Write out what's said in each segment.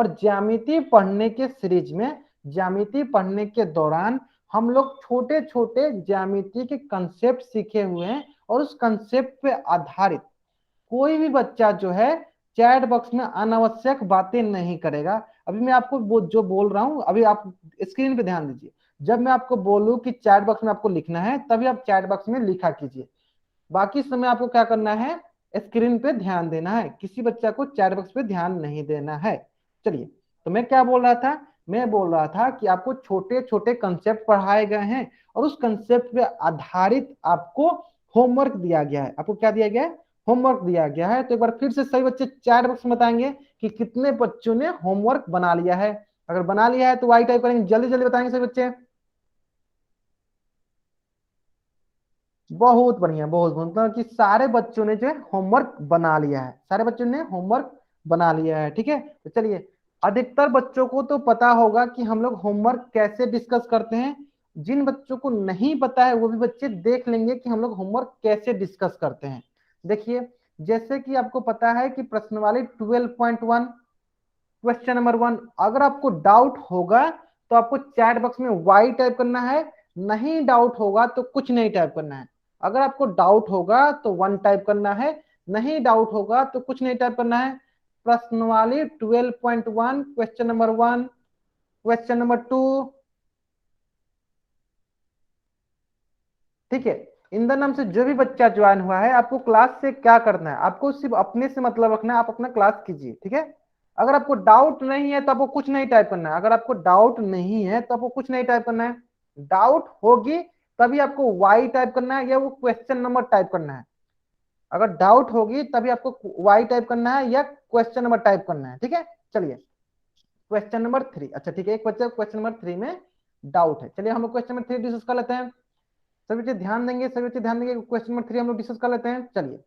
और ज्यामिति पढ़ने के सीरीज में, ज्यामिति पढ़ने के दौरान हम लोग छोटे छोटे ज्यामिति के कंसेप्ट सीखे हुए हैं, और उस कंसेप्ट पे आधारित कोई भी बच्चा जो है चैट बॉक्स में अनावश्यक बातें नहीं करेगा। अभी मैं आपको जो बोल रहा हूं, अभी आप स्क्रीन पे ध्यान दीजिए। जब मैं आपको बोलूं कि चैट बॉक्स में आपको लिखना है, तभी आप चैट बॉक्स में लिखा कीजिए। बाकी समय आपको क्या करना है, स्क्रीन पे ध्यान देना है, किसी बच्चा को चैट बॉक्स पे ध्यान नहीं देना है। चलिए, तो मैं क्या बोल रहा था, मैं बोल रहा था कि आपको छोटे छोटे कंसेप्ट पढ़ाए गए हैं, और उस कंसेप्ट पे आधारित आपको होमवर्क दिया गया है। आपको क्या दिया गया है, होमवर्क दिया गया है। तो एक बार फिर से सभी बच्चे चैट बॉक्स में बताएंगे कि कितने बच्चों ने होमवर्क बना लिया है। अगर बना लिया है तो वाई टाइप करेंगे, जल्दी जल्दी बताएंगे सभी बच्चे। बहुत बढ़िया, बहुत मतलब कि सारे बच्चों ने जो है होमवर्क बना लिया है, सारे बच्चों ने होमवर्क बना लिया है। ठीक है, तो चलिए, अधिकतर बच्चों को तो पता होगा कि हम लोग होमवर्क कैसे डिस्कस करते हैं। जिन बच्चों को नहीं पता है वो भी बच्चे देख लेंगे कि हम लोग होमवर्क कैसे डिस्कस करते हैं। देखिए, जैसे कि आपको पता है कि प्रश्नवाली 12.1 क्वेश्चन नंबर 1, अगर आपको डाउट होगा तो आपको चैट बॉक्स में वाई टाइप करना है, नहीं डाउट होगा तो कुछ नहीं टाइप करना है। अगर आपको डाउट होगा तो 1 टाइप करना है, नहीं डाउट होगा तो कुछ नहीं टाइप करना है। प्रश्नवाली 12.1 क्वेश्चन नंबर 1, क्वेश्चन नंबर 2। ठीक है, इंदर नाम से जो भी बच्चा ज्वाइन हुआ है, आपको क्लास से क्या करना है, आपको सिर्फ अपने से मतलब रखना है, आप अपना क्लास कीजिए। ठीक है, अगर आपको डाउट नहीं है तो आपको कुछ नहीं टाइप करना है, अगर आपको डाउट नहीं है तो आपको कुछ नहीं टाइप करना है। डाउट होगी तभी आपको वाई टाइप करना है, या वो क्वेश्चन नंबर टाइप करना है। अगर डाउट होगी तभी आपको वाई टाइप करना है या क्वेश्चन नंबर टाइप करना है। ठीक है, चलिए, क्वेश्चन नंबर 3। अच्छा ठीक है, एक बच्चा क्वेश्चन नंबर 3 में डाउट है। चलिए हम लोग क्वेश्चन नंबर 3 डिस्कस कर लेते हैं। सभी बच्चे ध्यान देंगे, सभी बच्चे ध्यान देंगे, क्वेश्चन नंबर 3 हम लोग डिस्कस कर लेते हैं। चलिए,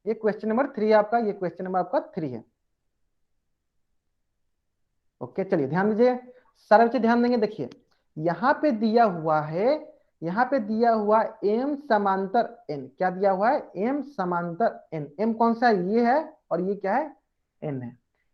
ये क्वेश्चन नंबर 3 है आपका, ये क्वेश्चन नंबर आपका 3 है। ओके, चलिए ध्यान दीजिए, सारे बच्चे ध्यान देंगे। देखिए, यहाँ पे दिया हुआ है, यहाँ पे दिया हुआ एम समांतर एन, क्या दिया हुआ है, एम समांतर एन। एम कौन सा है, ये है, और ये क्या है, एन है।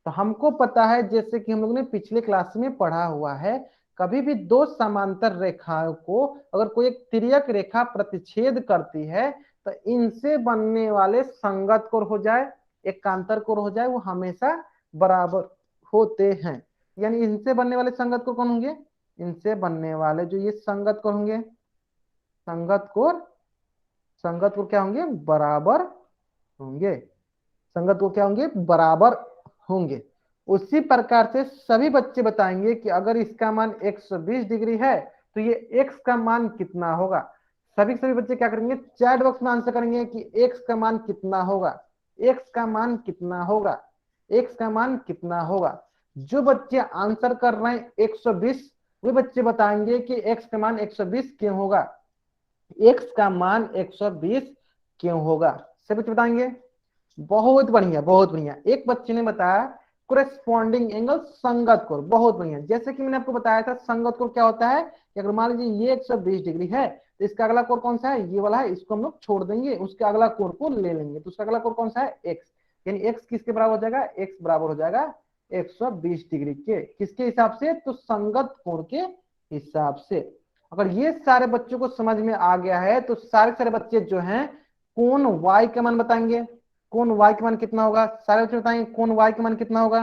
तो हमको पता है, जैसे कि हम लोगों ने पिछले क्लास में पढ़ा हुआ है, कभी भी दो समांतर रेखाओं को अगर कोई एक तिर्यक रेखा प्रतिच्छेद करती है, तो इनसे बनने वाले संगत कोण हो जाए, एकांतर कोण हो जाए, वो हमेशा बराबर होते हैं। यानी इनसे बनने वाले संगत कोण कौन होंगे, इनसे बनने वाले जो ये संगत कोण होंगे, संगत कोण, संगत कोण क्या होंगे, बराबर होंगे। संगत कोण क्या होंगे, बराबर होंगे। उसी प्रकार से सभी बच्चे बताएंगे कि अगर इसका मान 120 डिग्री है तो ये x का मान कितना होगा। सभी सभी बच्चे क्या करेंगे, चैट बॉक्स में आंसर करेंगे कि x का मान कितना होगा, x का मान कितना होगा, x का मान कितना होगा। जो बच्चे आंसर कर रहे हैं 120, वे बच्चे बताएंगे कि x का मान 120 क्यों होगा, x का मान 120 क्यों होगा, सभी बच्चे बताएंगे। बहुत बढ़िया, बहुत बढ़िया। एक बच्चे ने बताया कोरेस्पॉन्डिंग एंगल, संगत कोण, बहुत बढ़िया। जैसे कि मैंने आपको बताया था, संगत कोण क्या होता है कि अगर मान लीजिए ये 120 डिग्री है, तो इसका अगला कोण कौन सा है, ये वाला है, इसको हम लोग छोड़ देंगे, उसके अगला कोण को ले लेंगे, तो उसका अगला कोण कौन सा है, एक्स। यानी एक्स किसके बराबर हो जाएगा, एक्स बराबर हो जाएगा 120 डिग्री के, किसके हिसाब से, तो संगत कोण के हिसाब से। अगर ये सारे बच्चों को समझ में आ गया है तो सारे सारे बच्चे जो हैं कोण वाई का मान बताएंगे। कोण y के मान कितना होगा, सारे बच्चे बताएंगे कोण y के मान कितना होगा।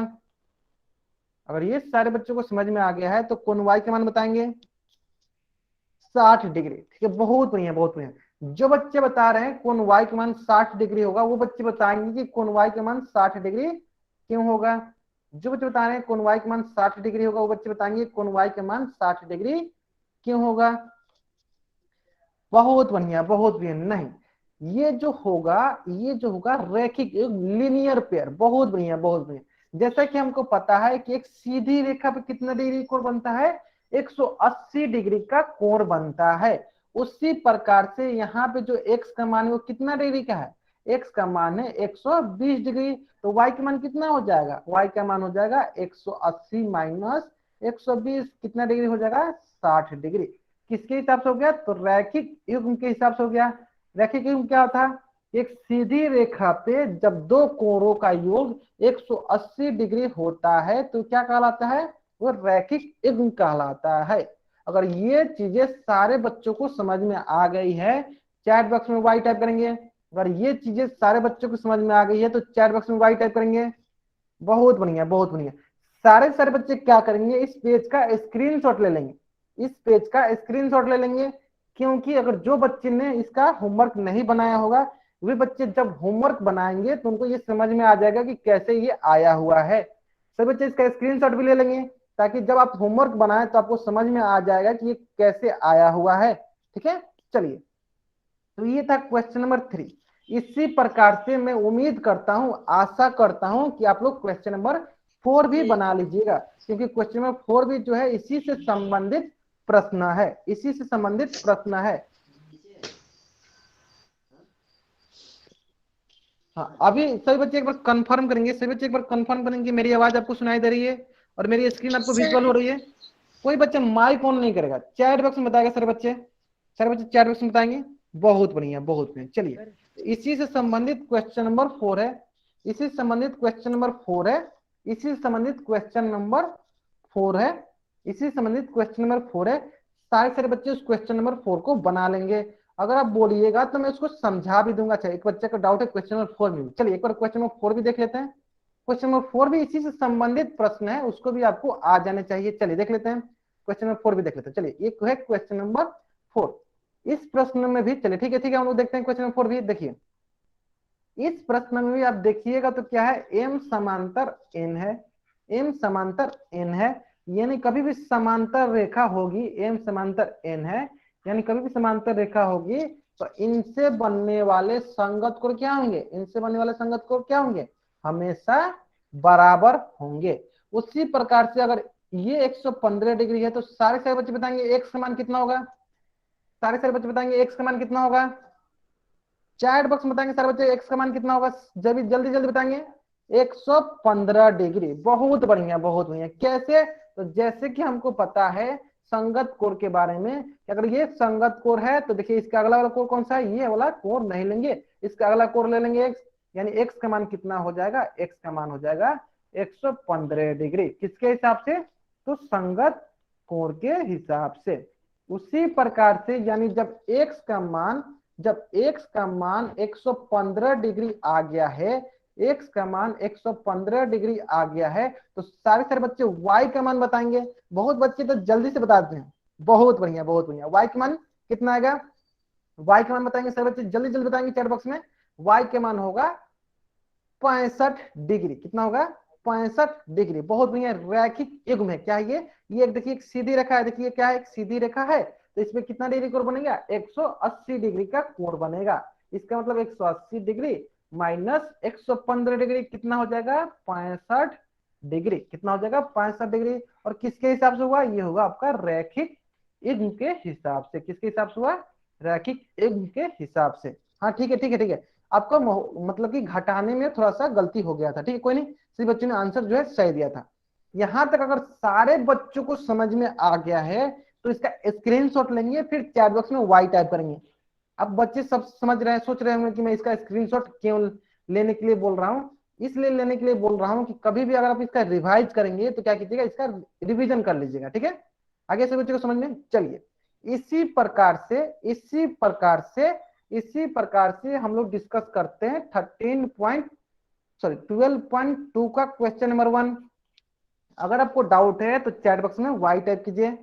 अगर ये सारे बच्चों को समझ में आ गया है तो कोण y के मान बताएंगे 60 डिग्री। ठीक है, बहुत बढ़िया, बहुत बढ़िया। जो बच्चे बता रहे हैं कोण y के मान 60 डिग्री होगा, वो बच्चे बताएंगे कि कोण y के मान 60 डिग्री क्यों होगा। जो बच्चे बता रहे हैं कोण y के मान 60 डिग्री होगा, वो बच्चे बताएंगे कोण y के मान 60 डिग्री क्यों होगा। बहुत बढ़िया, बहुत बढ़िया। नहीं, ये जो होगा, ये जो होगा रैखिक लीनियर पेयर, बहुत बढ़िया, बहुत बढ़िया। जैसा कि हमको पता है कि एक सीधी रेखा पे कितना डिग्री कोण बनता है, 180 डिग्री का कोण बनता है। उसी प्रकार से यहाँ पे जो x का मान है वो कितना डिग्री का है, x का मान है 120 डिग्री, तो y का मान कितना हो जाएगा, y का मान हो जाएगा 180 माइनस 120, कितना डिग्री हो जाएगा, 60 डिग्री। किसके हिसाब से हो गया, तो रैखिक युग्म के हिसाब से हो गया। रैखिक युग्म क्या था एक सीधी रेखा पे जब दो कोणों का योग 180 डिग्री होता है तो क्या कहलाता है, वो रैखिक युग्म कहलाता है। अगर ये चीजें सारे बच्चों को समझ में आ गई है, चैट बॉक्स में वाई टाइप करेंगे। अगर ये चीजें सारे बच्चों को समझ में आ गई है तो चैट बॉक्स में वाई टाइप करेंगे। बहुत बढ़िया, बहुत बढ़िया। सारे सारे बच्चे क्या करेंगे, इस पेज का स्क्रीनशॉट ले लेंगे, इस पेज का स्क्रीनशॉट ले लेंगे। क्योंकि अगर जो बच्चे ने इसका होमवर्क नहीं बनाया होगा, वे बच्चे जब होमवर्क बनाएंगे तो उनको ये समझ में आ जाएगा कि कैसे ये आया हुआ है। सभी बच्चे इसका स्क्रीनशॉट भी ले लेंगे, ताकि जब आप होमवर्क बनाएं तो आपको समझ में आ जाएगा कि ये कैसे आया हुआ है। ठीक है, चलिए, तो ये था क्वेश्चन नंबर 3। इसी प्रकार से मैं उम्मीद करता हूं, आशा करता हूं कि आप लोग क्वेश्चन नंबर 4 भी बना लीजिएगा, क्योंकि क्वेश्चन नंबर 4 भी जो है इसी से संबंधित प्रश्न है, इसी से संबंधित प्रश्न है। हाँ, अभी सभी बच्चे एक बार कंफर्म करेंगे, सभी बच्चे एक बार कंफर्म करेंगे मेरी आवाज आपको सुनाई दे रही है और मेरी स्क्रीन आपको विजुअल हो रही है। कोई बच्चा माइक ऑन नहीं करेगा, चैट बॉक्स में बताएगा सारे बच्चे चैट बॉक्स में बताएंगे। बहुत बढ़िया, बहुत बढ़िया। चलिए, इसी से संबंधित क्वेश्चन नंबर 4 है, इसी से संबंधित क्वेश्चन नंबर 4 है, इसी से संबंधित क्वेश्चन नंबर 4 है, इसी से संबंधित क्वेश्चन नंबर 4 है। सारे सारे बच्चे उस क्वेश्चन नंबर 4 को बना लेंगे। अगर आप बोलिएगा तो मैं उसको समझा भी दूंगा। अच्छा, एक बच्चे का डाउट है क्वेश्चन नंबर 4 में, चलिए एक बार क्वेश्चन नंबर 4 भी देख लेते हैं। क्वेश्चन नंबर 4 भी इसी से संबंधित प्रश्न है, उसको भी आपको आ जाने चाहिए। चलिए देख लेते हैं, क्वेश्चन नंबर 4 भी देख लेते हैं। चलिए, ये है क्वेश्चन नंबर 4। इस प्रश्न में भी, चलिए ठीक है ठीक है, हम लोग देखते हैं क्वेश्चन नंबर 4 भी। देखिए, इस प्रश्न में भी आप देखिएगा तो क्या है, एम समांतर एन है, एम समांतर एन है, यानी कभी भी समांतर रेखा होगी, एम समांतर एन है, यानी कभी भी समांतर रेखा होगी तो इनसे बनने वाले संगत कोण क्या होंगे, इनसे बनने वाले संगत कोण क्या होंगे, हमेशा बराबर होंगे। उसी प्रकार से अगर ये 115 डिग्री है तो सारे सारे बच्चे बताएंगे एक्स का मान कितना होगा, सारे सारे बच्चे बताएंगे एक्स का मान कितना होगा। चैट बॉक्स में बताएंगे सारे बच्चे एक्स का मान कितना होगा, जल्दी जल्दी जल्दी बताएंगे। 115 डिग्री। बहुत बढ़िया, बहुत बढ़िया। कैसे, तो जैसे कि हमको पता है संगत कोण के बारे में कि अगर ये संगत कोण है तो देखिए इसका अगला वाला कोण कौन सा है, ये वाला कोण नहीं लेंगे, इसका अगला कोण ले लेंगे एक्स, यानी एक्स का मान कितना हो जाएगा, एक्स का मान हो जाएगा 115 डिग्री। किसके हिसाब से, तो संगत कोण के हिसाब से। उसी प्रकार से यानी जब एक्स का मान, जब x का मान 115 डिग्री आ गया है, x का मान 115 डिग्री आ गया है, तो सारे सारे बच्चे y का मान बताएंगे। बहुत बच्चे तो जल्दी से बताते हैं। बहुत बढ़िया, बहुत बढ़िया। y का मान कितना आएगा, y का मान बताएंगे सारे बच्चे, जल्दी जल्दी बताएंगे चैट बॉक्स में। y के मान होगा 65 डिग्री। कितना होगा, 65 डिग्री। बहुत बढ़िया, रैखिक युग्म है। क्या है ये एक देखिए एक सीधी रेखा है, देखिए क्या है, एक सीधी रेखा है, तो इसमें कितना डिग्री कोण बनेगा, 180 डिग्री का कोण बनेगा। इसका मतलब 180 डिग्री माइनस 115 डिग्री कितना हो जाएगा, 65 डिग्री। कितना हो जाएगा, 65 डिग्री। और किसके हिसाब से हुआ, ये होगा आपका रैखिक युग्म के हिसाब से। किसके हिसाब से हुआ, रैखिक युग्म के हिसाब से। हाँ ठीक है ठीक है ठीक है, आपका मतलब कि घटाने में थोड़ा सा गलती हो गया था, ठीक है कोई नहीं, सभी बच्चों ने आंसर जो है सही दिया था। यहां तक अगर सारे बच्चों को समझ में आ गया है तो इसका स्क्रीनशॉट लेंगे, फिर चैट बॉक्स में वाई टाइप करेंगे। अब बच्चे सब समझ रहे हैं, सोच रहे होंगे कि मैं इसका स्क्रीनशॉट क्यों लेने के लिए बोल रहा हूँ। इसलिए लेने के लिए बोल रहा हूँ कि कभी भी अगर आप इसका रिवाइज करेंगे तो क्या कीजिएगा, इसका रिविजन कर लीजिएगा। ठीक है, आगे से बच्चों को समझ में। चलिए, इसी प्रकार से इसी प्रकार से इसी प्रकार से हम लोग डिस्कस करते हैं 12.2 का क्वेश्चन नंबर 1। अगर आपको डाउट है तो चैट बॉक्स में वाई टाइप कीजिए।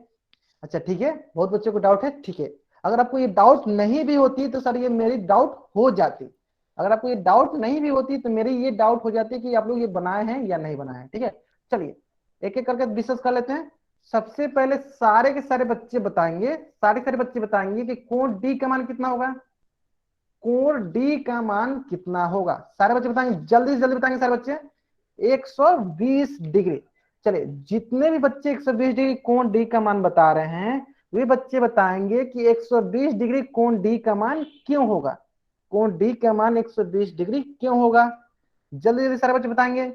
अच्छा ठीक है, बहुत बच्चों को डाउट है, ठीक है। अगर आपको ये डाउट नहीं भी होती तो सर ये मेरी डाउट हो जाती, अगर आपको ये डाउट नहीं भी होती तो मेरी ये डाउट हो जाती कि आप लोग ये बनाए हैं या नहीं बनाए हैं। ठीक है, चलिए एक एक करके डिस्कस कर लेते हैं। सबसे पहले सारे के सारे बच्चे बताएंगे, सारे सारे बच्चे बताएंगे कि कोण डी का मान कितना होगा, कोण डी का मान कितना होगा। सारे बच्चे बताएंगे, जल्दी से जल्दी बताएंगे सारे बच्चे। 120 डिग्री। चलिए, जितने भी बच्चे 120 डिग्री कोण डी का मान बता रहे हैं वे बच्चे बताएंगे कि 120 डिग्री कोण डी का मान क्यों होगा, कोण डी का मान 120 डिग्री क्यों होगा। जल्दी जल्दी सारे बच्चे बताएंगे।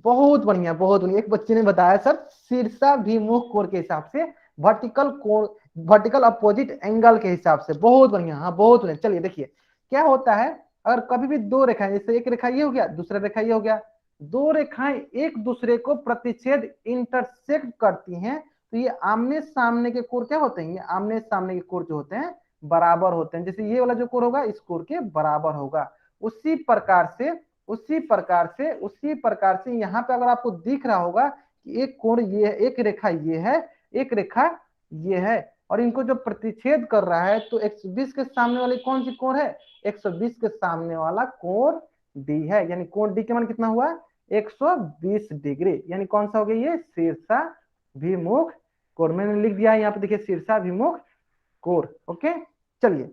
बहुत बढ़िया, बहुत बढ़िया। एक बच्चे ने बताया सर शीर्षाभिमुख कोण के हिसाब से, वर्टिकल कोण, वर्टिकल अपोजिट एंगल के हिसाब से। बहुत बढ़िया, हाँ बहुत बढ़िया। चलिए देखिए क्या होता है, अगर कभी भी दो रेखाएं, जैसे एक रेखा ये हो गया, दूसरा रेखा ये हो गया, दो रेखाएं एक दूसरे को प्रतिच्छेद इंटरसेक्ट करती हैं, तो ये आमने सामने के कोण क्या होते हैं, ये आमने सामने के कोण जो होते हैं बराबर होते हैं। जैसे ये वाला जो कोण होगा इस कोण के बराबर होगा। उसी प्रकार से यहाँ पे अगर आपको दिख रहा होगा कि एक कोण ये है, एक रेखा ये है, एक रेखा ये है, और इनको जो प्रतिच्छेद कर रहा है, तो 120 के सामने वाली कौन सी कोण है, 120 के सामने वाला कोण डी है। यानी कोण डी के मान कितना हुआ, 120 डिग्री। यानी कौन सा हो गया, ये शीर्षाभिमुख कोण। मैंने लिख दिया है यहाँ पे, देखिए शीर्षाभिमुख कोण। ओके चलिए,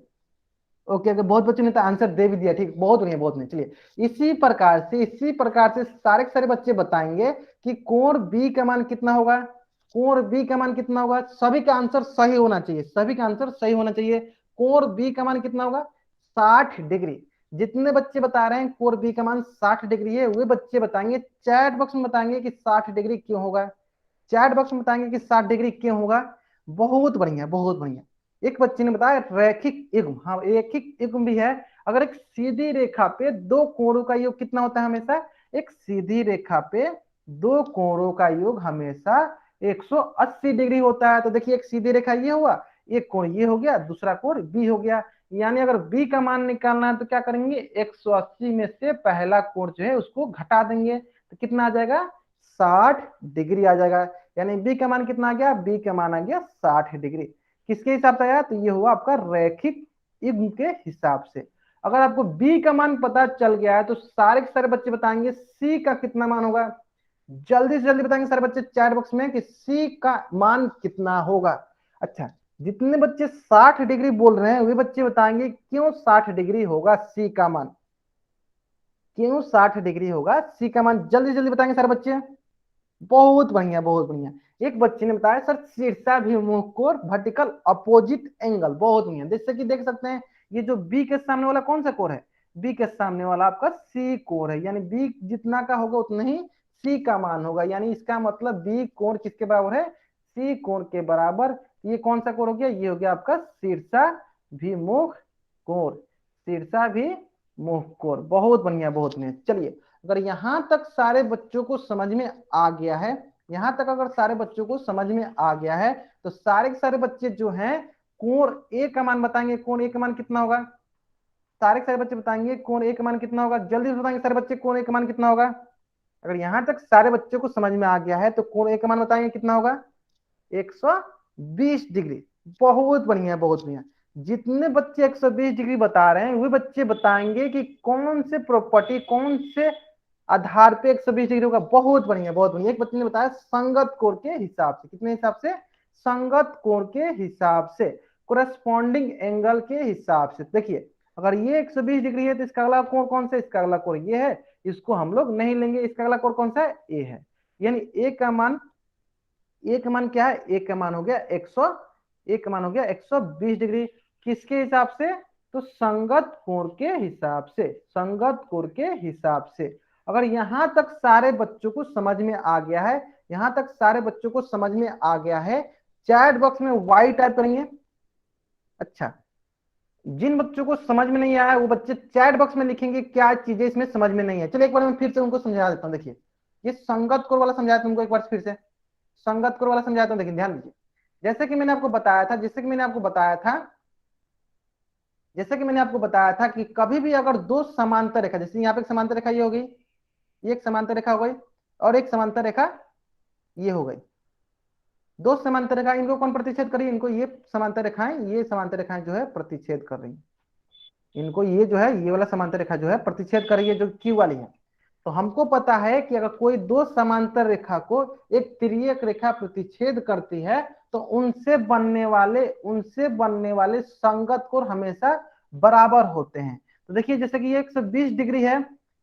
ओके ओके, बहुत बच्चों ने तो आंसर दे भी दिया, ठीक, बहुत बढ़िया बहुत बढ़िया। चलिए इसी प्रकार से सारे के सारे बच्चे बताएंगे कि कोण बी का मान कितना होगा, कोण बी का मान कितना होगा। सभी का आंसर सही होना चाहिए, सभी का आंसर सही होना चाहिए। कोण बी का मान कितना होगा, 60 डिग्री। जितने बच्चे बता रहे हैं कोण बी का मान 60 डिग्री है, वे बच्चे बताएंगे, चैट बॉक्स में बताएंगे कि 60 डिग्री क्यों होगा, चैट बॉक्स में बताएंगे कि 60 डिग्री क्यों होगा। बहुत बढ़िया बहुत बढ़िया। एक बच्चे ने बताया रैखिक युग्म, हाँ रैखिक युग्म भी है। अगर एक सीधी रेखा पे दो कोणों का योग कितना होता है हमेशा, एक सीधी रेखा पे दो कोणों का योग हमेशा 180 डिग्री होता है। तो देखिए एक सीधी रेखा ये हुआ, एक कोण ये हो गया, दूसरा कोण बी हो गया। यानी अगर बी का मान निकालना है तो क्या करेंगे, 180 में से पहला कोण जो है उसको घटा देंगे, तो कितना आ जाएगा, 60 डिग्री आ जाएगा। यानी बी का मान कितना आ गया, बी का मान आ गया 60 डिग्री। किसके हिसाब से आया, तो ये हुआ आपका रैखिक युग्म के हिसाब से। अगर आपको बी का मान पता चल गया है तो सारे के सारे बच्चे बताएंगे सी का कितना मान होगा। जल्दी से जल्दी बताएंगे सारे बच्चे चैट बॉक्स में कि सी का मान कितना होगा। अच्छा, जितने बच्चे 60 डिग्री बोल रहे हैं वे बच्चे बताएंगे क्यों 60 डिग्री होगा सी का मान, क्यों 60 डिग्री होगा सी का मान। जल्दी जल्दी बताएंगे सारे बच्चे। बहुत बढ़िया बहुत बढ़िया। एक बच्चे ने बताया सर शीर्षाभिमुख कोण वर्टिकल अपोजिट एंगल, बहुत बढ़िया। जैसे कि देख सकते हैं ये जो बी के सामने वाला कौन सा कोण है, बी के सामने वाला आपका सी कोण है। यानी बी जितना का होगा उतना ही सी का मान होगा। यानी इसका मतलब बी कोण किसके बराबर है, सी कोण के बराबर। ये कौन सा कोण हो गया, ये हो गया आपका शीर्षाभिमुख कोण, शीर्षाभिमुख कोण। बहुत बढ़िया बहुत बढ़िया। चलिए अगर यहां तक सारे बच्चों को समझ में आ गया है, यहां तक अगर सारे बच्चों को समझ में आ गया है, तो सारे के सारे बच्चे जो हैं कोण ए का मान बताएंगे, कोण ए का मान कितना होगा। सारे के सारे बच्चे बताएंगे कोण ए का मान कितना होगा, जल्दी से बताएंगे सारे बच्चे कोण ए का मान कितना होगा। अगर यहां तक सारे बच्चों को समझ में आ गया है तो कोण ए का मान बताएंगे कितना होगा, 120 डिग्री। बहुत बढ़िया बहुत बढ़िया। जितने बच्चे 120 डिग्री बता रहे हैं वे बच्चे बताएंगे कि कौन से प्रॉपर्टी, कौन से आधार पे 120 डिग्री होगा। बहुत बढ़िया बहुत बढ़िया। एक बच्चे ने बताया संगत कोण के हिसाब से, कितने हिसाब से, संगत कोण के हिसाब से, कोरेस्पॉन्डिंग एंगल के हिसाब से। देखिए अगर ये 120 डिग्री है तो इसका अगला कोण कौन सा, इसका अगला कोण ये है, इसको हम लोग नहीं लेंगे। इसका अगला कोण कौन सा है, ए है। यानी ए का मान, ए का मान क्या है, ए का मान हो गया 120 डिग्री। किसके हिसाब से, तो संगत कोण के हिसाब से, संगत कोण के हिसाब से। अगर यहां तक सारे बच्चों को समझ में आ गया है, यहां तक सारे बच्चों को समझ में आ गया है, चैट बॉक्स में वाई टाइप करेंगे। अच्छा, जिन बच्चों को समझ में नहीं आया वो बच्चे चैट बॉक्स में लिखेंगे क्या चीजें इसमें समझ में नहीं है। चलिए एक बार मैं फिर से उनको समझा देता हूँ। देखिए ये संगत कोण वाला समझाया तुमको एक बार फिर से, संगत कोण वाला समझाता हूं, देखिए ध्यान दीजिए। जैसे कि मैंने आपको बताया था, जैसे कि मैंने आपको बताया था कि कभी भी अगर दो समांतर रेखा, जैसे यहाँ पे एक समांतर रेखा ये हो गई, ये एक समांतर रेखा हो गई, और एक समांतर रेखा ये हो गई, दो समांतर रेखा, इनको कौन प्रतिच्छेद करी, इनको ये समांतर रेखाएं, ये समांतर रेखाएं जो है प्रतिच्छेद कर रही, इनको ये जो है ये वाला समांतर रेखा जो है प्रतिच्छेद कर रही है, जो क्यू वाली है। तो हमको पता है कि अगर कोई दो समांतर रेखा को एक तिर्यक रेखा प्रतिच्छेद करती है तो उनसे बनने वाले संगत कोण हमेशा बराबर होते हैं। तो देखिए जैसे कि ये 120 डिग्री है,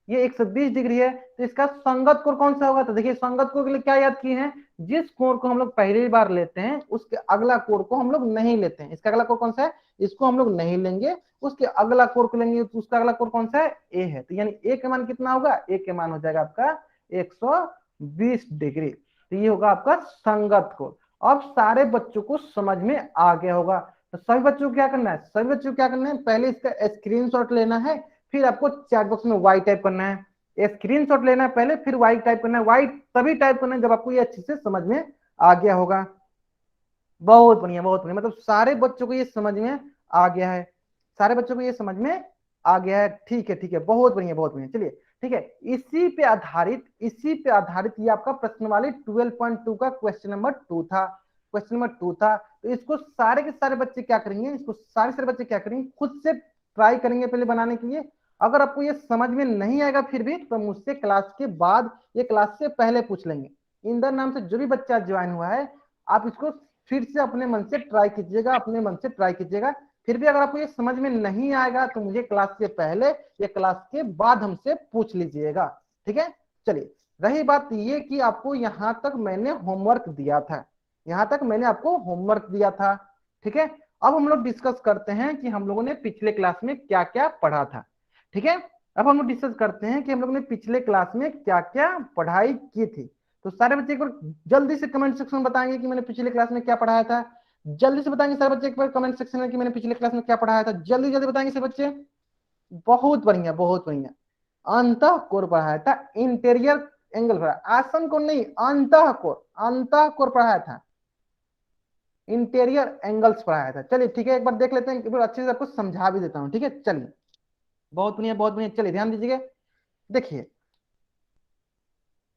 ये 120 डिग्री है, तो इसका संगत कोण कौन सा होगा। तो देखिए संगत कोण के लिए क्या याद किए हैं, जिस कोण को हम लोग पहली बार लेते हैं उसके अगला कोण को हम लोग नहीं लेते हैं। इसका अगला कोण कौन सा है, इसको हम लोग नहीं लेंगे, उसके अगला कोण को लेंगे। तो उसका अगला कोण कौन सा है, ए है। तो यानी ए का मान कितना होगा, ए के मान हो जाएगा आपका 120 डिग्री। तो ये होगा आपका संगत कोण। अब सारे बच्चों को समझ में आ गया होगा। तो सभी बच्चों को क्या करना है, सभी बच्चों को क्या करना है, पहले इसका स्क्रीनशॉट लेना है, फिर आपको चैट बॉक्स में वाई टाइप करना है, स्क्रीनशॉट लेना है पहले, फिर वाई टाइप करना है। वाई तभी टाइप करना है जब आपको ये अच्छे से समझ में आ गया होगा। बहुत बढ़िया, बहुत बढ़िया, मतलब सारे बच्चों को ये समझ में आ गया है, सारे बच्चों को ये समझ में आ गया है। ठीक है, ठीक है, बहुत बढ़िया, बहुत बढ़िया। चलिए ठीक है, इसी पे आधारित ये आपका प्रश्न वाली 12.2 का क्वेश्चन नंबर 2 था, क्वेश्चन नंबर 2 था। तो इसको सारे के सारे बच्चे क्या करेंगे, इसको सारे सारे बच्चे क्या करेंगे, खुद से ट्राई करेंगे पहले बनाने के लिए। अगर आपको ये समझ में नहीं आएगा फिर भी, तो मुझसे क्लास के बाद, ये क्लास से पहले पूछ लेंगे। इंदर नाम से जो भी बच्चा ज्वाइन हुआ है, आप इसको फिर से अपने मन से ट्राई कीजिएगा, अपने मन से ट्राई कीजिएगा। फिर भी अगर आपको ये समझ में नहीं आएगा तो मुझे क्लास से पहले या क्लास के बाद हमसे पूछ लीजिएगा। ठीक है, चलिए रही बात ये कि आपको यहां तक मैंने होमवर्क दिया था, यहां तक मैंने आपको होमवर्क दिया था। ठीक है, अब हम लोग डिस्कस करते हैं कि हम लोगों ने पिछले क्लास में क्या क्या पढ़ा था। ठीक है, अब हम लोग डिस्कस करते हैं कि हम लोगों ने पिछले क्लास में क्या क्या पढ़ाई की थी। तो सारे बच्चे एक बार जल्दी से कमेंट सेक्शन में बताएंगे कि मैंने पिछले क्लास में क्या पढ़ाया था। जल्दी से बताएंगे सारे बच्चे एक बार कमेंट सेक्शन में कि मैंने पिछले क्लास में क्या पढ़ाया था। जल्दी जल्दी बताएंगे सब बच्चे। बहुत बढ़िया, बहुत बढ़िया। अंतः कोर पढ़ाया था, इंटीरियर एंगल पढ़ाया, आसन कोण नहीं, अंतः कोर, अंतः कोर पढ़ाया था, इंटीरियर एंगल्स पढ़ाया था। चलिए ठीक है, एक बार देख लेते हैं, अच्छे से आपको समझा भी देता हूँ। ठीक है, चलिए बहुत बढ़िया, बहुत बढ़िया। चलिए ध्यान दीजिएगा, देखिए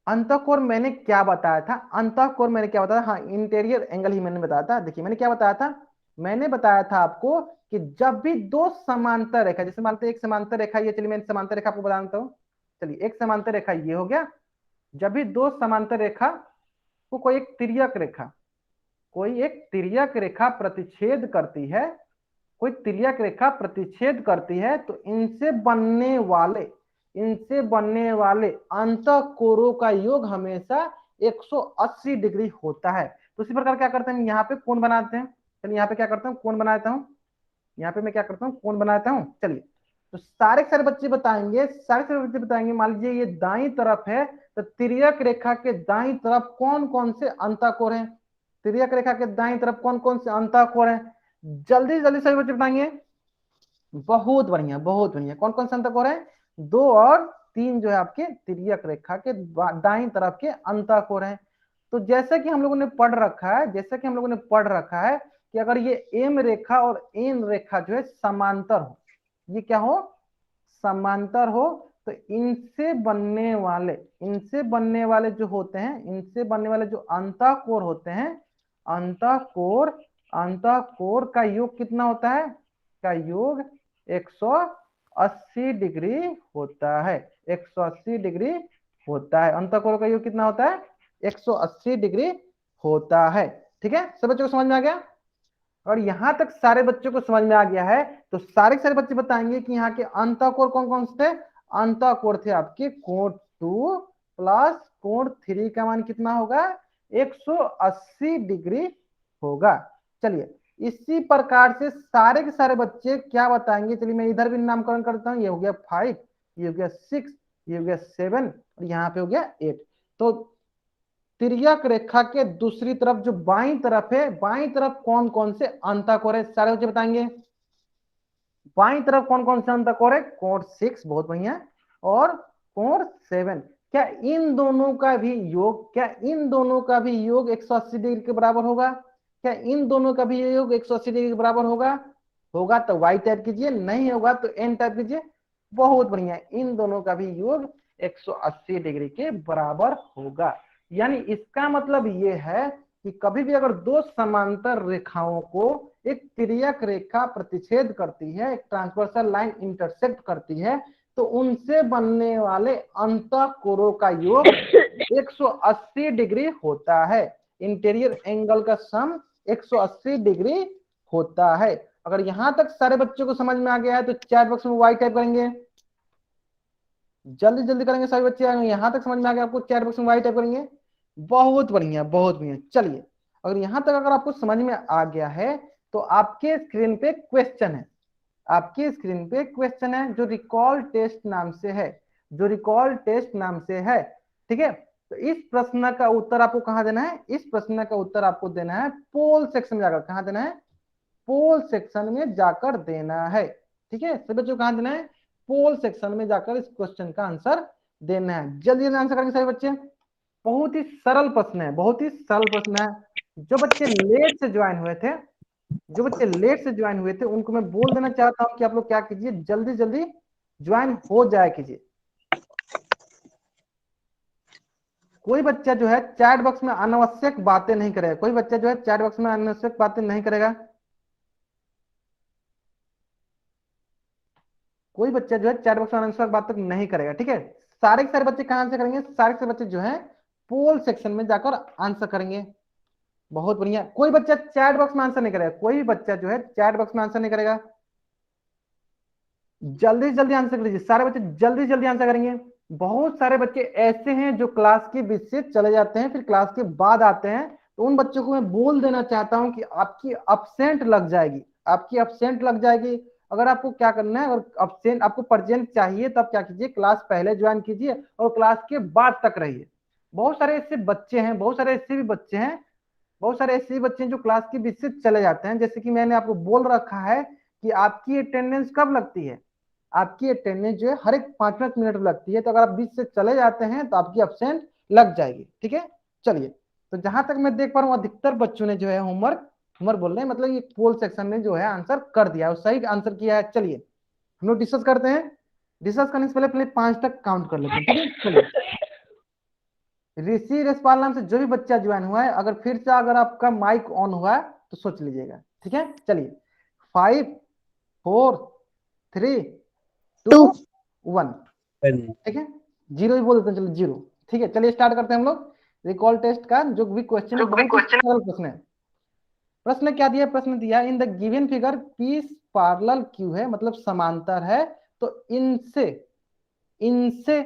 अंतःकोर मैंने क्या बताया था, अंतःकोर मैंने क्या बताया था, हाँ इंटीरियर एंगल ही मैंने बताया था। देखिए मैंने क्या बताया था, मैंने बताया था आपको कि जब भी दो समांतर रेखा, जैसे मानते एक समांतर रेखा ये, चलिए मैं समांतर रेखा आपको बता देता हूँ। चलिए एक समांतर रेखा ये हो गया, जब भी दो समांतर रेखा को कोई एक तिर्यक रेखा, कोई एक तिर्यक रेखा प्रतिच्छेद करती है, कोई तिर्यक रेखा प्रतिच्छेद करती है, तो इनसे बनने वाले अंतःकोरों का योग हमेशा 180 डिग्री होता है। तो इसी प्रकार क्या करते हैं, यहाँ पे कोण बनाते हैं। चलिए यहाँ पे क्या करता हूँ, कोण बनाता हूँ, यहाँ पे मैं क्या करता हूँ, कोण बनाता हूँ। चलिए तो सारे सारे बच्चे बताएंगे, सारे सारे बच्चे बताएंगे, मान लीजिए ये दाई तरफ है, तो तिर्यक रेखा के दाई तरफ कौन कौन से अंतःकोर हैं, तिर्यक रेखा के दाई तरफ कौन कौन से अंतःकोर हैं। जल्दी जल्दी सभी बच्चे बताएंगे। बहुत बढ़िया, बहुत बढ़िया। कौन कौन से अंतःकोर है, 2 और 3 जो है आपके तिर्यक रेखा के दाईं तरफ के अंतःकोर हैं। तो जैसा कि हम लोगों ने पढ़ रखा है, जैसा कि हम लोगों ने पढ़ रखा है कि अगर ये एम रेखा और एन रेखा जो है समांतर हो, ये क्या हो, समांतर हो, तो इनसे बनने वाले जो होते हैं, इनसे बनने वाले जो अंतःकोर होते हैं, अंतःकोर अंतःकोर का योग कितना होता है, का योग 180 डिग्री होता है, 180 डिग्री होता है। अंतःकोर का योग कितना होता है, 180 डिग्री होता है। ठीक है, सब बच्चों को समझ में आ गया। और यहां तक सारे बच्चों को समझ में आ गया है, तो सारे सारे बच्चे बताएंगे कि यहाँ के अंतःकोर कौन कौन से थे। अंतःकोर थे आपके कोण 2 प्लस कोण 3 का मान कितना होगा, 180 डिग्री होगा। चलिए इसी प्रकार से सारे के सारे बच्चे क्या बताएंगे, चलिए मैं इधर भी नामकरण करता हूँ, ये हो गया 5, ये हो गया 6, ये हो गया 7 और यहाँ पे हो गया 8। तो तिर्यक रेखा के दूसरी तरफ जो बाईं तरफ है, बाईं तरफ कौन कौन से अंतःकोर है, सारे बच्चे बताएंगे। बाईं तरफ कौन कौन से अंतःकोर है, कोण 6, बहुत बढ़िया, और कोण 7। क्या इन दोनों का भी योग, क्या इन दोनों का भी योग 180 डिग्री के बराबर होगा, क्या इन दोनों का भी योग 180 डिग्री के बराबर होगा, होगा तो वाई टाइप कीजिए, नहीं होगा तो एन टाइप कीजिए। बहुत बढ़िया, इन दोनों का भी योग 180 डिग्री के बराबर होगा। यानी इसका मतलब ये है कि कभी भी अगर दो समांतर रेखाओं को एक तिर्यक रेखा प्रतिच्छेद करती है, एक ट्रांसवर्सल लाइन इंटरसेक्ट करती है, तो उनसे बनने वाले अंतःकोरों का योग 180 डिग्री होता है। इंटीरियर एंगल का सम 180 डिग्री होता है। अगर यहां तक सारे बच्चों को समझ में आ गया है तो चैट बॉक्स में वाई टाइप करेंगे, जल्दी जल्दी करेंगे सभी बच्चे। यहां तक समझ में आ गया आपको, चैट बॉक्स में वाई टाइप करेंगे। बहुत बढ़िया, बहुत बढ़िया। चलिए अगर यहां तक अगर आपको समझ में आ गया है तो आपके स्क्रीन पे क्वेश्चन है, आपकी स्क्रीन पे क्वेश्चन है जो रिकॉल टेस्ट नाम से है, जो रिकॉल टेस्ट नाम से है। ठीक है, तो इस प्रश्न का उत्तर आपको कहां देना है, इस प्रश्न का उत्तर आपको देना है पोल सेक्शन में जाकर, कहां देना है, पोल सेक्शन में जाकर देना है। ठीक है, सब बच्चों कहां देना है, पोल सेक्शन में जाकर इस क्वेश्चन का आंसर देना है। जल्दी जल्दी आंसर करेंगे सभी बच्चे। बहुत ही सरल प्रश्न है, बहुत ही सरल प्रश्न है। जो बच्चे लेट से ज्वाइन हुए थे, जो बच्चे लेट से ज्वाइन हुए थे, उनको मैं बोल देना चाहता हूं कि आप लोग क्या कीजिए, जल्दी जल्दी ज्वाइन हो जाए कीजिए। कोई बच्चा जो है चैट बॉक्स में अनावश्यक बातें नहीं करेगा, कोई बच्चा जो है चैट बॉक्स में अनावश्यक बातें नहीं करेगा, कोई बच्चा जो है चैट बॉक्स में अनावश्यक बातें नहीं करेगा, ठीक है। सारे के सारे बच्चे कहां आंसर करेंगे, सारे के सारे बच्चे जो है पोल सेक्शन में जाकर आंसर करेंगे। बहुत बढ़िया। कोई बच्चा चैट बॉक्स में आंसर नहीं करेगा, कोई भी बच्चा जो है चैट बॉक्स में आंसर नहीं करेगा। जल्दी से जल्दी आंसर कीजिए, सारे बच्चे जल्दी जल्दी आंसर करेंगे। बहुत सारे बच्चे ऐसे हैं जो क्लास के बीच से चले जाते हैं, फिर क्लास के बाद आते हैं, तो उन बच्चों को मैं बोल देना चाहता हूं कि आपकी अब्सेंट लग जाएगी, आपकी अब्सेंट लग जाएगी। अगर आपको क्या करना है, अगर अब्सेंट आपको प्रेजेंट चाहिए तब क्या कीजिए, क्लास पहले ज्वाइन कीजिए और क्लास के बाद तक रहिए। बहुत सारे ऐसे बच्चे हैं, बहुत सारे ऐसे भी बच्चे हैं, बहुत सारे ऐसे बच्चे हैं जो क्लास के बीच से चले जाते हैं। जैसे कि मैंने आपको बोल रखा है कि आपकी अटेंडेंस कब लगती है, आपकी अटेंडेंस जो है हर एक 5-5 मिनट लगती है, तो अगर आप बीच से चले जाते हैं तो आपकी अब्सेंट लग जाएगी, ठीक है। चलिए, तो जहां तक मैं देख पा रहा हूँ अधिकतर बच्चों ने जो है होमवर्क होमवर्क बोल रहे हैं, मतलब ये पोल सेक्शन में जो है आंसर कर दिया है, सही आंसर किया है। चलिए हम लोग डिस्कस करते हैं। डिस्कस करने से पहले पहले 5 तक काउंट कर लेते हैं, ठीक है। चलिए, ऋषि रसपाल नाम से जो भी बच्चा ज्वाइन हुआ है, अगर फिर से अगर आपका माइक ऑन हुआ है तो सोच लीजिएगा, ठीक है। चलिए, 5 4 3 2 1, ठीक है। 0 ही बोल देते हैं, चलो 0, ठीक है। चलिए स्टार्ट करते हैं हम लोग रिकॉल टेस्ट का जो भी क्वेश्चन है, बहुत ही सरल प्रश्न है। प्रश्न क्या दिया, प्रश्न दिया in the given figure PS parallel Q है, मतलब समांतर है, तो इनसे इनसे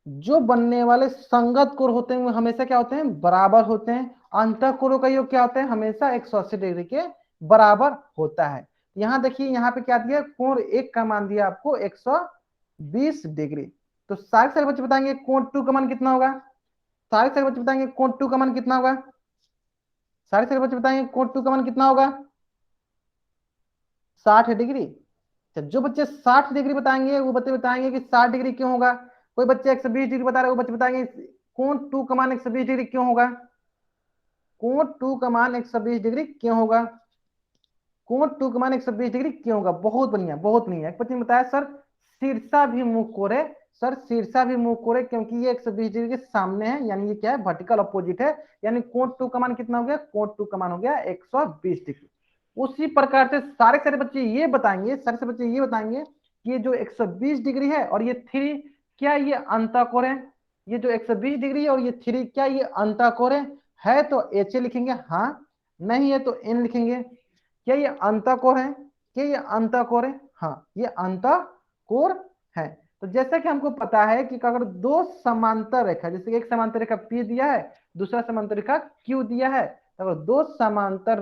जो बनने वाले संगत कोण होते हैं वो हमेशा क्या होते हैं, बराबर होते हैं। अंतः कोणों का योग क्या होता है, हमेशा 180 डिग्री के बराबर होता है। यहाँ देखिए, यहाँ पे क्या दिया, कोण एक का मान दिया आपको 120 डिग्री। तो सारे सारे बच्चे बताएंगे कोण टू का मान कितना होगा, सारे सारे बच्चे बताएंगे कोण टू का मान कितना होगा, सारे सारे बच्चे बताएंगे कोण टू का मान कितना होगा, 60 डिग्री। अच्छा, जो बच्चे 60 डिग्री बताएंगे वो बच्चे बताएंगे कि 60 डिग्री क्यों होगा। कोई बच्चे 120 डिग्री बता रहे हैं, वो बच्चे बताएंगे कोण टू का मान 120 डिग्री क्यों होगा, कोण टू का मान 120 डिग्री क्यों होगा, कोण टू का मान 120 डिग्री क्यों होगा। बहुत बढ़िया, बहुत बढ़िया। एक बच्चे ने बताया सर शीर्षाभिमुख कोण, सर शीर्षाभिमुख कोण क्योंकि ये 120 डिग्री के सामने है, यानी ये क्या है, वर्टिकल अपोजिट है, यानी कोण टू का मान कितना हो गया, कोण टू का मान हो गया 120 डिग्री। उसी प्रकार से सारे सारे बच्चे ये बताएंगे, सारे सारे बच्चे ये बताएंगे कि ये जो 120 डिग्री है और ये 3, क्या ये अंतःकोण है, ये जो 120 डिग्री है और ये 3, क्या ये अंतःकोण है तो एच लिखेंगे, हाँ, नहीं है तो एन लिखेंगे। क्या ये अंतःकोण है, क्या ये अंतःकोण है, हाँ ये अंतःकोण है। तो जैसा कि हमको पता है कि अगर दो समांतर रेखा, जैसे एक समांतर रेखा P दिया है, दूसरा समांतर रेखा Q दिया है, तो अगर दो समांतर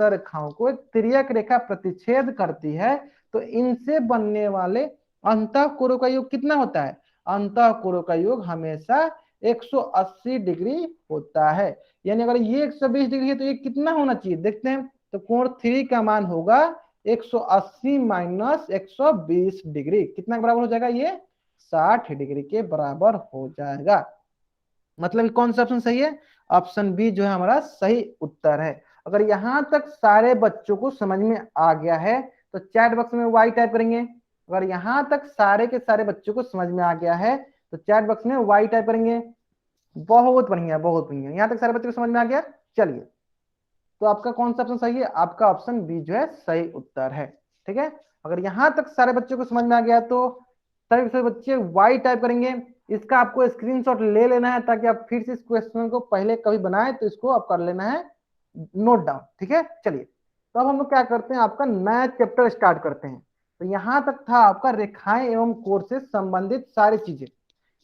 रेखाओं को एक तिर्यक रेखा प्रतिच्छेद करती है, तो इनसे बनने वाले अंतःकोणों का योग कितना होता है, अंतःकोणों का योग हमेशा 180 डिग्री होता है। यानी अगर ये 120 डिग्री है तो ये कितना होना चाहिए, देखते हैं। तो कोण 3 का मान होगा 180 माइनस 120 डिग्री, कितना के बराबर हो जाएगा, ये 60 डिग्री के बराबर हो जाएगा। मतलब कौन सा ऑप्शन सही है, ऑप्शन बी जो है हमारा सही उत्तर है। अगर यहां तक सारे बच्चों को समझ में आ गया है तो चैट बॉक्स में वाई टाइप करेंगे। अगर यहां तक सारे के सारे बच्चों को समझ में आ गया है तो चैट बॉक्स में वाई टाइप करेंगे। बहुत बढ़िया, बहुत बढ़िया, यहां तक सारे बच्चों को समझ में आ गया। चलिए, तो आपका कौन सा ऑप्शन सही है, आपका ऑप्शन बी जो है सही उत्तर है, ठीक है। अगर यहां तक सारे बच्चों को समझ में आ गया तो सभी बच्चे वाई टाइप करेंगे। इसका आपको स्क्रीनशॉट ले लेना है ताकि आप फिर से इस क्वेश्चन को पहले कभी बनाए तो इसको आप कर लेना है नोट डाउन, ठीक है। चलिए, तो अब हम लोग क्या करते हैं, आपका नया चैप्टर स्टार्ट करते हैं। तो यहां तक था आपका रेखाएं एवं कोण से संबंधित सारी चीजें।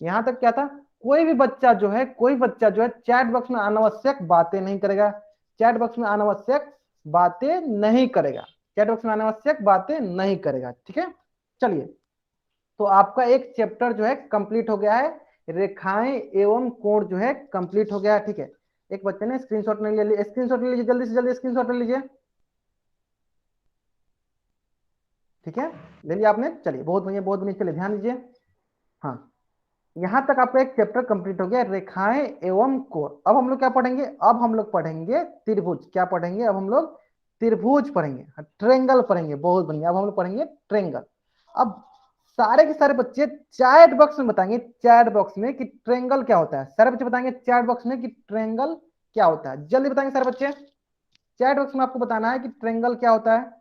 यहां तक क्या था, कोई भी बच्चा जो है, कोई बच्चा जो है चैट बॉक्स में अनावश्यक बातें नहीं करेगा, चैट बॉक्स में अनावश्यक बातें नहीं करेगा, चैट बॉक्स में अनावश्यक बातें नहीं करेगा, ठीक है। चलिए, तो आपका एक चैप्टर जो है कंप्लीट हो गया है, रेखाएं एवं कोण जो है कंप्लीट हो गया है, ठीक है। एक बच्चे ने स्क्रीनशॉट नहीं ले लिया, स्क्रीनशॉट ले लीजिए, जल्दी से जल्दी स्क्रीनशॉट ले लीजिए, ठीक है, ले लिया आपने, चलिए बहुत बढ़िया बहुत बढ़िया, चलिए ध्यान दीजिए। हाँ, यहां तक आपका एक चैप्टर कंप्लीट हो गया, रेखाएं एवं कोण। अब हम लोग क्या पढ़ेंगे, अब हम लोग पढ़ेंगे त्रिभुज। क्या पढ़ेंगे अब हम लोग, त्रिभुज पढ़ेंगे, ट्रेंगल पढ़ेंगे, बहुत बढ़िया। अब हम लोग पढ़ेंगे ट्रेंगल। अब सारे के सारे बच्चे चैट बॉक्स में बताएंगे, चैट बॉक्स में कि ट्रेंगल क्या होता है। सारे बच्चे बताएंगे चैट बॉक्स में कि ट्रेंगल क्या होता है, जल्दी बताएंगे सारे बच्चे। चैट बॉक्स में आपको बताना है कि ट्रेंगल क्या होता है।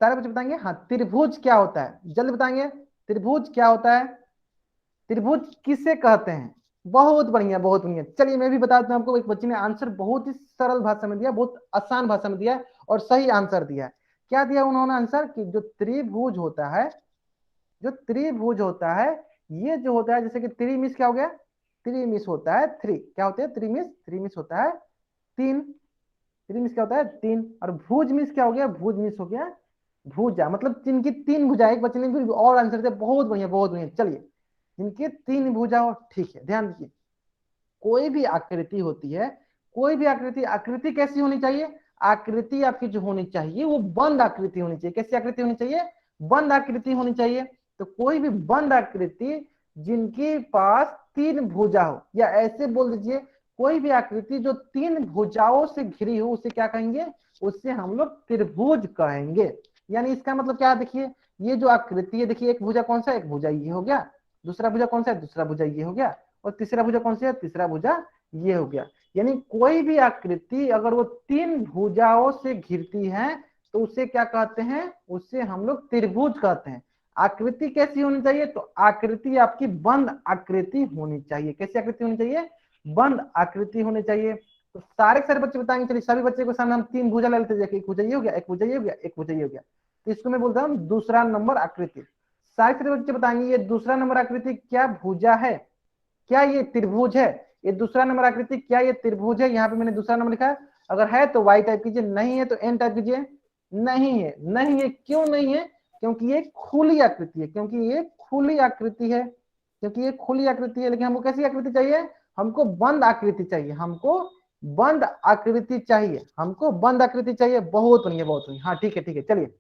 सारे बच्चे बताएंगे हाँ त्रिभुज क्या होता है, जल्दी बताएंगे त्रिभुज क्या होता है, त्रिभुज किसे कहते हैं। बहुत बढ़िया बहुत बढ़िया, चलिए मैं भी बता देता हूं आपको। एक बच्चे ने आंसर बहुत ही सरल भाषा में दिया, बहुत आसान भाषा में दिया और सही आंसर दिया। क्या दिया उन्होंने आंसर, कि जो त्रिभुज होता है, जो त्रिभुज होता है, ये जो होता है, जैसे कि त्रिमिस क्या हो गया, त्रिमिस होता है थ्री, क्या होते हैं त्रिमिस, त्रिमिस होता है तीन, त्रिमिस क्या होता है तीन। और भुज मिस क्या हो गया, भुज मिस हो गया भुजा, मतलब जिनकी तीन भुजा। एक बच्चे ने भी और आंसर दिया, बहुत बढ़िया बहुत बढ़िया। चलिए जिनकी तीन भुजा हो, ठीक है, ध्यान दीजिए। कोई भी आकृति होती है, कोई भी आकृति, आकृति कैसी होनी चाहिए, आकृति आपकी जो होनी चाहिए वो बंद आकृति होनी चाहिए। कैसी आकृति होनी चाहिए, बंद आकृति होनी चाहिए। तो कोई भी बंद आकृति जिनके पास तीन भुजा हो, या ऐसे बोल दीजिए कोई भी आकृति जो तीन भुजाओं से घिरी हो, उसे क्या कहेंगे, उससे हम लोग त्रिभुज कहेंगे। यानी इसका मतलब क्या है, देखिए ये जो आकृति है, देखिए एक भुजा कौन सा, एक भुजा ये हो गया, दूसरा भुजा कौन सा है, दूसरा भुजा ये हो गया, और तीसरा भुजा कौन सी है, तीसरा भुजा ये हो गया। यानी कोई भी आकृति अगर वो तीन भुजाओं से घिरती है तो उसे क्या कहते हैं, उससे हम लोग त्रिभुज कहते हैं। आकृति कैसी होनी चाहिए, तो आकृति आपकी बंद आकृति होनी चाहिए। कैसी आकृति होनी चाहिए, बंद आकृति होनी चाहिए। तो सारे सारे बच्चे बताएंगे, चलिए सभी बच्चे को सामने हम तीन भुजा ले लेते हैं, एक भुजा ये हो गया, एक भुजा ये हो गया, एक भुजा ये हो गया। तो इसको मैं बोलता हूँ दूसरा नंबर आकृति। सारे सारे बच्चे बताएंगे ये दूसरा नंबर आकृति क्या भुजा है, क्या ये त्रिभुज है, ये दूसरा नंबर आकृति क्या ये त्रिभुज है। यहाँ पे मैंने दूसरा नंबर लिखा है, अगर है तो वाई टाइप कीजिए, नहीं है तो एन टाइप कीजिए। नहीं है, नहीं है, क्यों नहीं है, क्योंकि ये खुली आकृति है, क्योंकि ये खुली आकृति है, क्योंकि ये खुली आकृति है। लेकिन हमको कैसी आकृति चाहिए, हमको बंद आकृति चाहिए, हमको बंद आकृति चाहिए, हमको बंद आकृति चाहिए। बहुत बढ़िया बहुत बढ़िया, हाँ ठीक है ठीक है। चलिए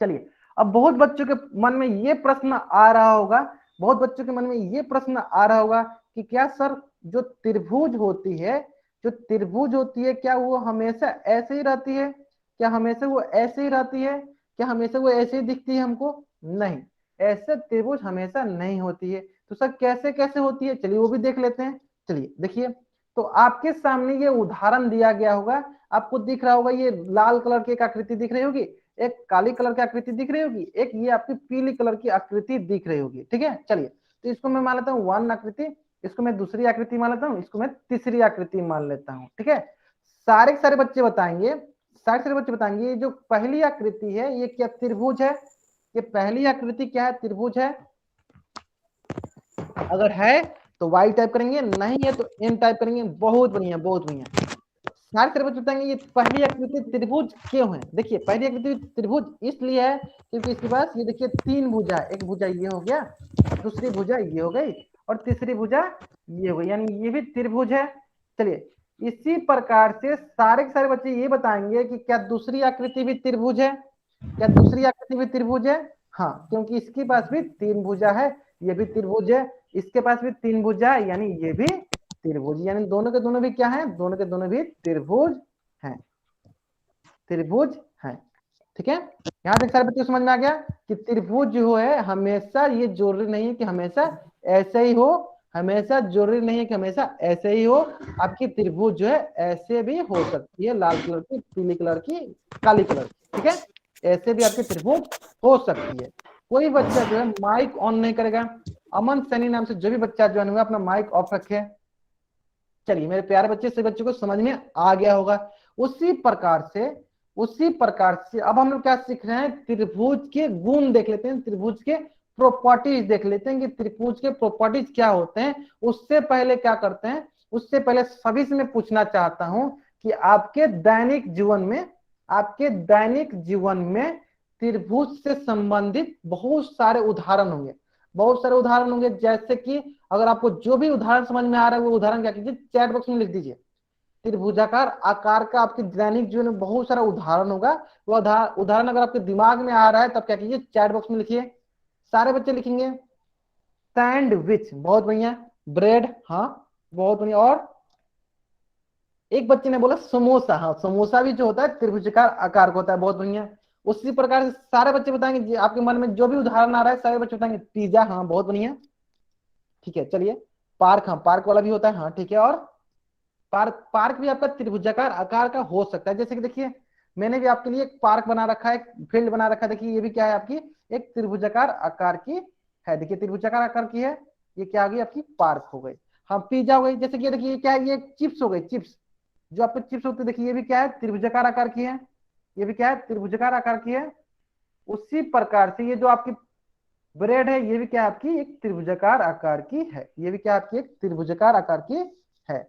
चलिए, अब बहुत बच्चों के मन में ये प्रश्न आ रहा होगा, बहुत बच्चों के मन में ये प्रश्न आ रहा होगा कि क्या सर जो त्रिभुज होती है, जो त्रिभुज होती है, क्या वो हमेशा ऐसे ही रहती है, क्या हमेशा वो ऐसे ही रहती है, क्या हमेशा वो ऐसे ही दिखती है हमको। नहीं, ऐसे त्रिभुज हमेशा नहीं होती है। तो सर कैसे कैसे होती है, चलिए वो भी देख लेते हैं। चलिए देखिए, तो आपके सामने ये उदाहरण दिया गया होगा, आपको दिख रहा होगा, ये लाल कलर की एक आकृति दिख रही होगी, एक काली कलर की आकृति दिख रही होगी, एक ये आपकी पीली कलर की आकृति दिख रही होगी। ठीक है, चलिए तो इसको मैं मान लेता हूँ वन आकृति, इसको मैं दूसरी आकृति मान लेता हूँ, इसको मैं तीसरी आकृति मान लेता हूँ। ठीक है, सारे के सारे बच्चे बताएंगे, सारे सारे बच्चे बताएंगे ये जो पहली आकृति है ये क्या त्रिभुज है, ये पहली आकृति क्या है, त्रिभुज है। अगर है तो वाई टाइप करेंगे, नहीं है तो एन टाइप करेंगे। बहुत बढ़िया बहुत बढ़िया, सारे त्रिभुज बताएंगे ये पहली आकृति त्रिभुज क्यों है। देखिए पहली आकृति त्रिभुज इसलिए है क्योंकि इसके पास ये देखिए तीन भुजा, एक भुजा ये हो गया, दूसरी भुजा ये हो गई, और तीसरी भुजा ये हो गई, यानी ये भी त्रिभुज है। चलिए इसी प्रकार से सारे के सारे बच्चे ये बताएंगे कि क्या दूसरी आकृति भी त्रिभुज है, क्या दूसरी आकृति भी त्रिभुज है। हाँ, क्योंकि इसके पास भी तीन भुजा है, ये भी त्रिभुज है, इसके पास भी तीन भुजा है, यानी ये भी त्रिभुज, यानी दोनों के दोनों भी क्या है, दोनों के दोनों भी त्रिभुज हैं, त्रिभुज हैं। ठीक है, यहाँ तक सारे बच्चों को समझ में आ गया कि त्रिभुज जो है हमेशा, ये जरूरी नहीं है कि हमेशा ऐसे ही हो, हमेशा जरूरी नहीं है कि हमेशा ऐसे ही हो। आपकी त्रिभुज जो है ऐसे भी हो सकती है, लाल कलर की, पीली कलर की, काली कलर की। ठीक है, ऐसे भी आपकी त्रिभुज हो सकती है। कोई बच्चा जो है माइक ऑन नहीं करेगा, अमन सैनी नाम से जो भी बच्चा ज्वाइन हुआ अपना माइक ऑफ रखे। चलिए मेरे प्यारे बच्चे, सभी बच्चों को समझ में आ गया होगा। उसी प्रकार से, उसी प्रकार से अब हम लोग क्या सीख रहे हैं, त्रिभुज के गुण देख लेते हैं, त्रिभुज के प्रॉपर्टीज देख लेते हैं कि त्रिभुज के प्रॉपर्टीज क्या होते हैं। उससे पहले क्या करते हैं, उससे पहले सभी से मैं पूछना चाहता हूं कि आपके दैनिक जीवन में, आपके दैनिक जीवन में त्रिभुज से संबंधित बहुत सारे उदाहरण होंगे, बहुत सारे उदाहरण होंगे। जैसे कि अगर आपको जो भी उदाहरण समझ में आ रहा है वो उदाहरण क्या कीजिए, चैट बॉक्स में लिख दीजिए। त्रिभुजाकार आकार का आपके दैनिक जीवन में बहुत सारा उदाहरण होगा। वो उदाहरण अगर आपके दिमाग में आ रहा है तब क्या कीजिए, चैट बॉक्स में लिखिए। सारे बच्चे लिखेंगे सैंडविच, बहुत बढ़िया। ब्रेड, हाँ बहुत बढ़िया। और एक बच्चे ने बोला समोसा, हाँ समोसा भी जो होता है त्रिभुजाकार आकार का होता है, बहुत बढ़िया। उसी प्रकार से सारे बच्चे बताएंगे, आपके मन में जो भी उदाहरण आ रहा है सारे बच्चे बताएंगे पिज्जा, हाँ बहुत बढ़िया। ठीक है चलिए, पार्क, हाँ पार्क वाला भी होता है, हाँ ठीक है। और पार्क, पार्क भी आपका त्रिभुजाकार आकार का हो सकता है। जैसे कि देखिए मैंने भी आपके लिए एक पार्क बना रखा है, एक फील्ड बना रखा है। देखिए ये भी क्या है, आपकी एक त्रिभुजाकार आकार की है। देखिए त्रिभुजाकार आकार की है, ये क्या आ गई आपकी पार्क हो गई। हाँ पिज्जा हो गई। जैसे कि ये देखिए ये क्या है, ये चिप्स हो गई, चिप्स जो आपके चिप्स होते हैं। देखिए ये भी क्या है, त्रिभुजाकार आकार की है। ये भी क्या है, त्रिभुजाकार आकार की है। उसी प्रकार से ये जो आपकी ब्रेड है, ये भी क्या है, आपकी एक त्रिभुजाकार आकार की है। ये भी क्या है, आपकी एक त्रिभुजाकार आकार की है।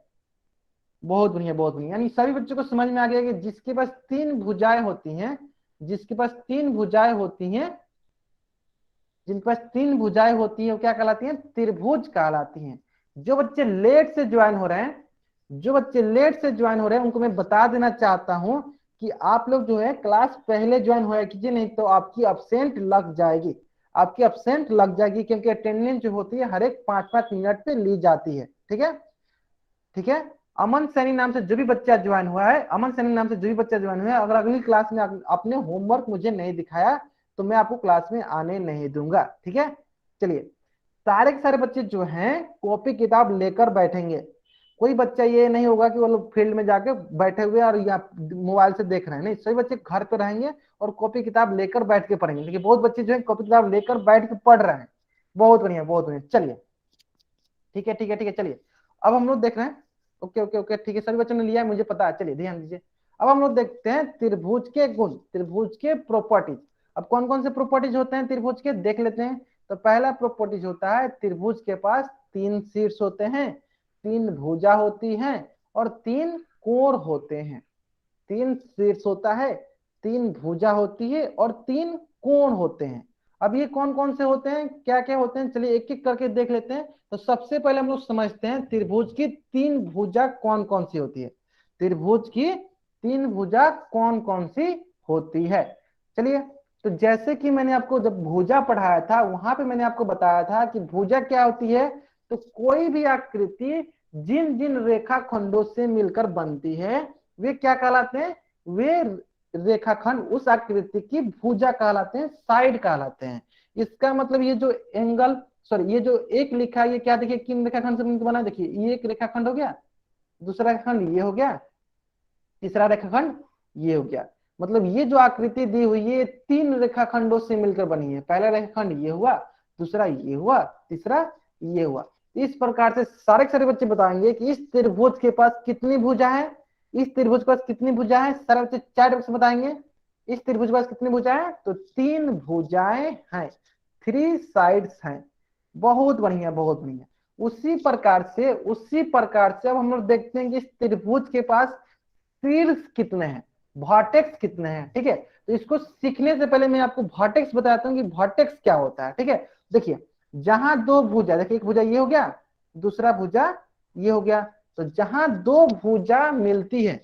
बहुत बढ़िया, बहुत बढ़िया। यानी सभी बच्चों को समझ में आ गया कि जिसके पास तीन भुजाएं होती हैं, जिसके पास तीन भुजाएं होती हैं, जिनके पास तीन भुजाएं होती हैं वो क्या कहलाती हैं, त्रिभुज कहलाती हैं। जो बच्चे लेट से ज्वाइन हो रहे हैं, जो बच्चे लेट से ज्वाइन हो रहे हैं उनको मैं बता देना चाहता हूं कि आप लोग जो है क्लास पहले ज्वाइन होया कीजिए, नहीं तो आपकी अब्सेंट लग जाएगी। आपकी अब्सेंट लग जाएगी, क्योंकि अटेंडेंस जो होती है हर एक 5-5 मिनट पे ली जाती है। ठीक है, ठीक है। अमन सैनी नाम से जो भी बच्चा ज्वाइन हुआ है, अमन सैनी नाम से जो भी बच्चा ज्वाइन हुआ है, अगर अगली क्लास में आपने होमवर्क मुझे नहीं दिखाया तो मैं आपको क्लास में आने नहीं दूंगा। ठीक है चलिए, सारे के सारे बच्चे जो हैं कॉपी किताब लेकर बैठेंगे। कोई बच्चा ये नहीं होगा कि वो लोग फील्ड में जाके बैठे हुए और या मोबाइल से देख रहे हैं, नहीं, सभी बच्चे घर पे रहेंगे और कॉपी किताब लेकर बैठ के पढ़ेंगे। देखिए बहुत बच्चे जो है कॉपी किताब लेकर बैठ के पढ़ रहे हैं, बहुत बढ़िया, बहुत बढ़िया। चलिए ठीक है, ठीक है, ठीक है। चलिए अब हम लोग देख रहे हैं, ओके ओके ओके ठीक है, सभी बच्चों ने लिया है, मुझे पता है। चलिए ध्यान दीजिए, अब हम लोग देखते हैं त्रिभुज के गुण, त्रिभुज के प्रॉपर्टीज। अब कौन कौन से प्रॉपर्टीज होते हैं त्रिभुज के, देख लेते हैं। तो पहला प्रॉपर्टीज होता है त्रिभुज के पास तीन शीर्ष होते हैं, तीन भुजा होती हैं और तीन कोण होते हैं। तीन शीर्ष होता है, तीन भुजा होती है और तीन कोण होते हैं। अब ये कौन कौन से होते हैं, क्या क्या होते हैं, चलिए एक एक करके देख लेते हैं। तो सबसे पहले हम लोग समझते हैं त्रिभुज की तीन भुजा कौन कौन सी होती है। त्रिभुज की तीन भुजा कौन कौन सी होती है, चलिए। तो जैसे कि मैंने आपको जब भुजा पढ़ाया था वहां पे मैंने आपको बताया था कि भुजा क्या होती है, तो कोई भी आकृति जिन जिन रेखा खंडों से मिलकर बनती है वे क्या कहलाते हैं, वे रेखाखंड उस आकृति की भुजा कहलाते हैं, साइड कहलाते हैं। इसका मतलब ये जो एंगल, सॉरी ये जो एक लिखा है ये क्या, देखिए किन रेखाखंड से मिलकर बना है, देखिए ये एक रेखाखंड हो गया, दूसरा रेखाखंड ये हो गया, तीसरा रेखाखंड ये हो गया। मतलब ये जो आकृति दी हुई है तीन रेखाखंडों से मिलकर बनी है। पहला रेखाखंड ये हुआ, दूसरा ये हुआ, तीसरा ये हुआ। इस प्रकार से सारे के सारे बच्चे बताएंगे कि इस त्रिभुज के पास कितनी भुजा है, इस त्रिभुज के पास कितनी भुजा है, सारे बच्चे चार बक्से बताएंगे। इस त्रिभुज के पास कितनी भुजाएं हैं, तो तीन भुजाएं हैं, थ्री साइड्स हैं। बहुत बढ़िया, बहुत बढ़िया। उसी प्रकार से अब हम लोग देखते हैं कि इस त्रिभुज के पास शीर्ष कितने हैं, वर्टेक्स कितने हैं। ठीक है, तो इसको सीखने से पहले मैं आपको वर्टेक्स बताता हूँ कि वर्टेक्स क्या होता है। ठीक है, देखिए जहां दो भुजा, देखिए एक भुजा ये हो गया, दूसरा भुजा ये हो गया। तो जहां दो भुजा मिलती है,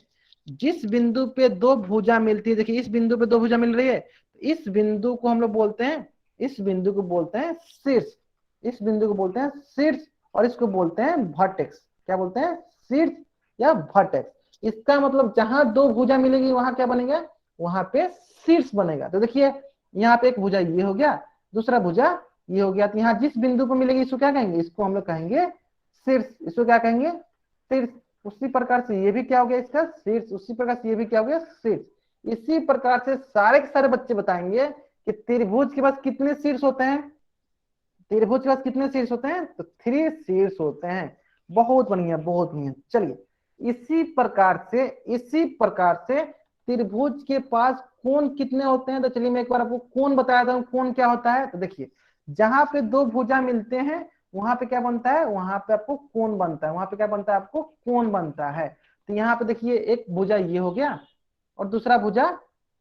जिस बिंदु पे दो भुजा मिलती है, देखिए इस बिंदु पे दो भुजा मिल रही है, इस बिंदु को हम लोग बोलते हैं, इस बिंदु को बोलते हैं शीर्ष, इस बिंदु को बोलते हैं शीर्ष, और इसको बोलते हैं वर्टेक्स। क्या बोलते हैं, शीर्ष या वर्टेक्स। इसका मतलब जहां दो भुजा मिलेगी वहां क्या बनेगा, वहां पे शीर्ष बनेगा। तो देखिए यहाँ पे एक भुजा ये हो गया, दूसरा भुजा ये हो गया। तो यहाँ जिस बिंदु को मिलेगी इसको क्या कहेंगे, इसको हम लोग कहेंगे शीर्ष, इसको क्या कहेंगे, शीर्ष। उसी प्रकार से ये भी क्या हो गया, इसका शीर्ष। उसी प्रकार से ये भी क्या हो गया, शीर्ष। इसी प्रकार से सारे के सारे बच्चे बताएंगे कि त्रिभुज के पास कितने शीर्ष होते हैं, त्रिभुज के पास कितने शीर्ष होते हैं, तो थ्री शीर्ष होते हैं। बहुत बढ़िया, बहुत बढ़िया। चलिए इसी प्रकार से त्रिभुज के पास कोण कितने होते हैं, तो चलिए मैं एक बार आपको कोण बताया था, कोण क्या होता है। तो देखिए जहां पे दो भुजा मिलते हैं वहां पे क्या बनता है, वहां पे आपको कोण बनता है, वहां पे क्या बनता है, आपको कोण बनता है। तो यहाँ पे देखिए एक भुजा ये हो गया और दूसरा भुजा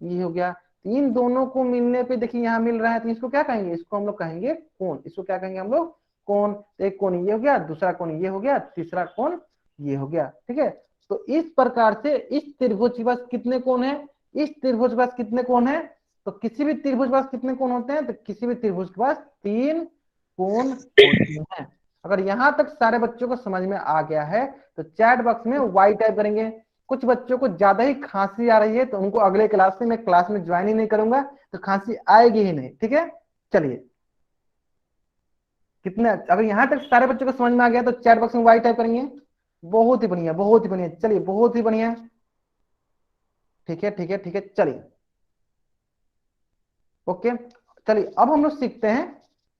ये हो गया। तो इन दोनों को मिलने पे देखिए यहाँ मिल रहा है, तो इसको क्या कहेंगे, इसको हम लोग कहेंगे कोण। इसको क्या कहेंगे हम लोग, कोण। तो एक कोण ये हो गया, दूसरा कोण ये हो गया, तीसरा कोण ये हो गया। ठीक है, तो इस प्रकार से इस त्रिभुज के पास कितने कोण है, इस त्रिभुज के पास कितने कोण है, तो किसी भी त्रिभुज के पास कितने कोण होते हैं, तो किसी भी त्रिभुज के पास 3 कोण होते हैं। अगर यहां तक सारे बच्चों को समझ में आ गया है तो चैट बॉक्स में वाई टाइप करेंगे। कुछ बच्चों को ज्यादा ही खांसी आ रही है तो उनको अगले क्लास में, मैं क्लास में ज्वाइन ही नहीं करूंगा, तो खांसी आएगी ही नहीं, ठीक है। चलिए, कितने, अगर यहां तक सारे बच्चों को समझ में आ गया तो चैट बॉक्स में वाई टाइप करेंगे। बहुत ही बढ़िया, बहुत ही बढ़िया, चलिए बहुत ही बढ़िया, ठीक है ठीक है ठीक है, चलिए ओके। चलिए अब हम लोग सीखते हैं,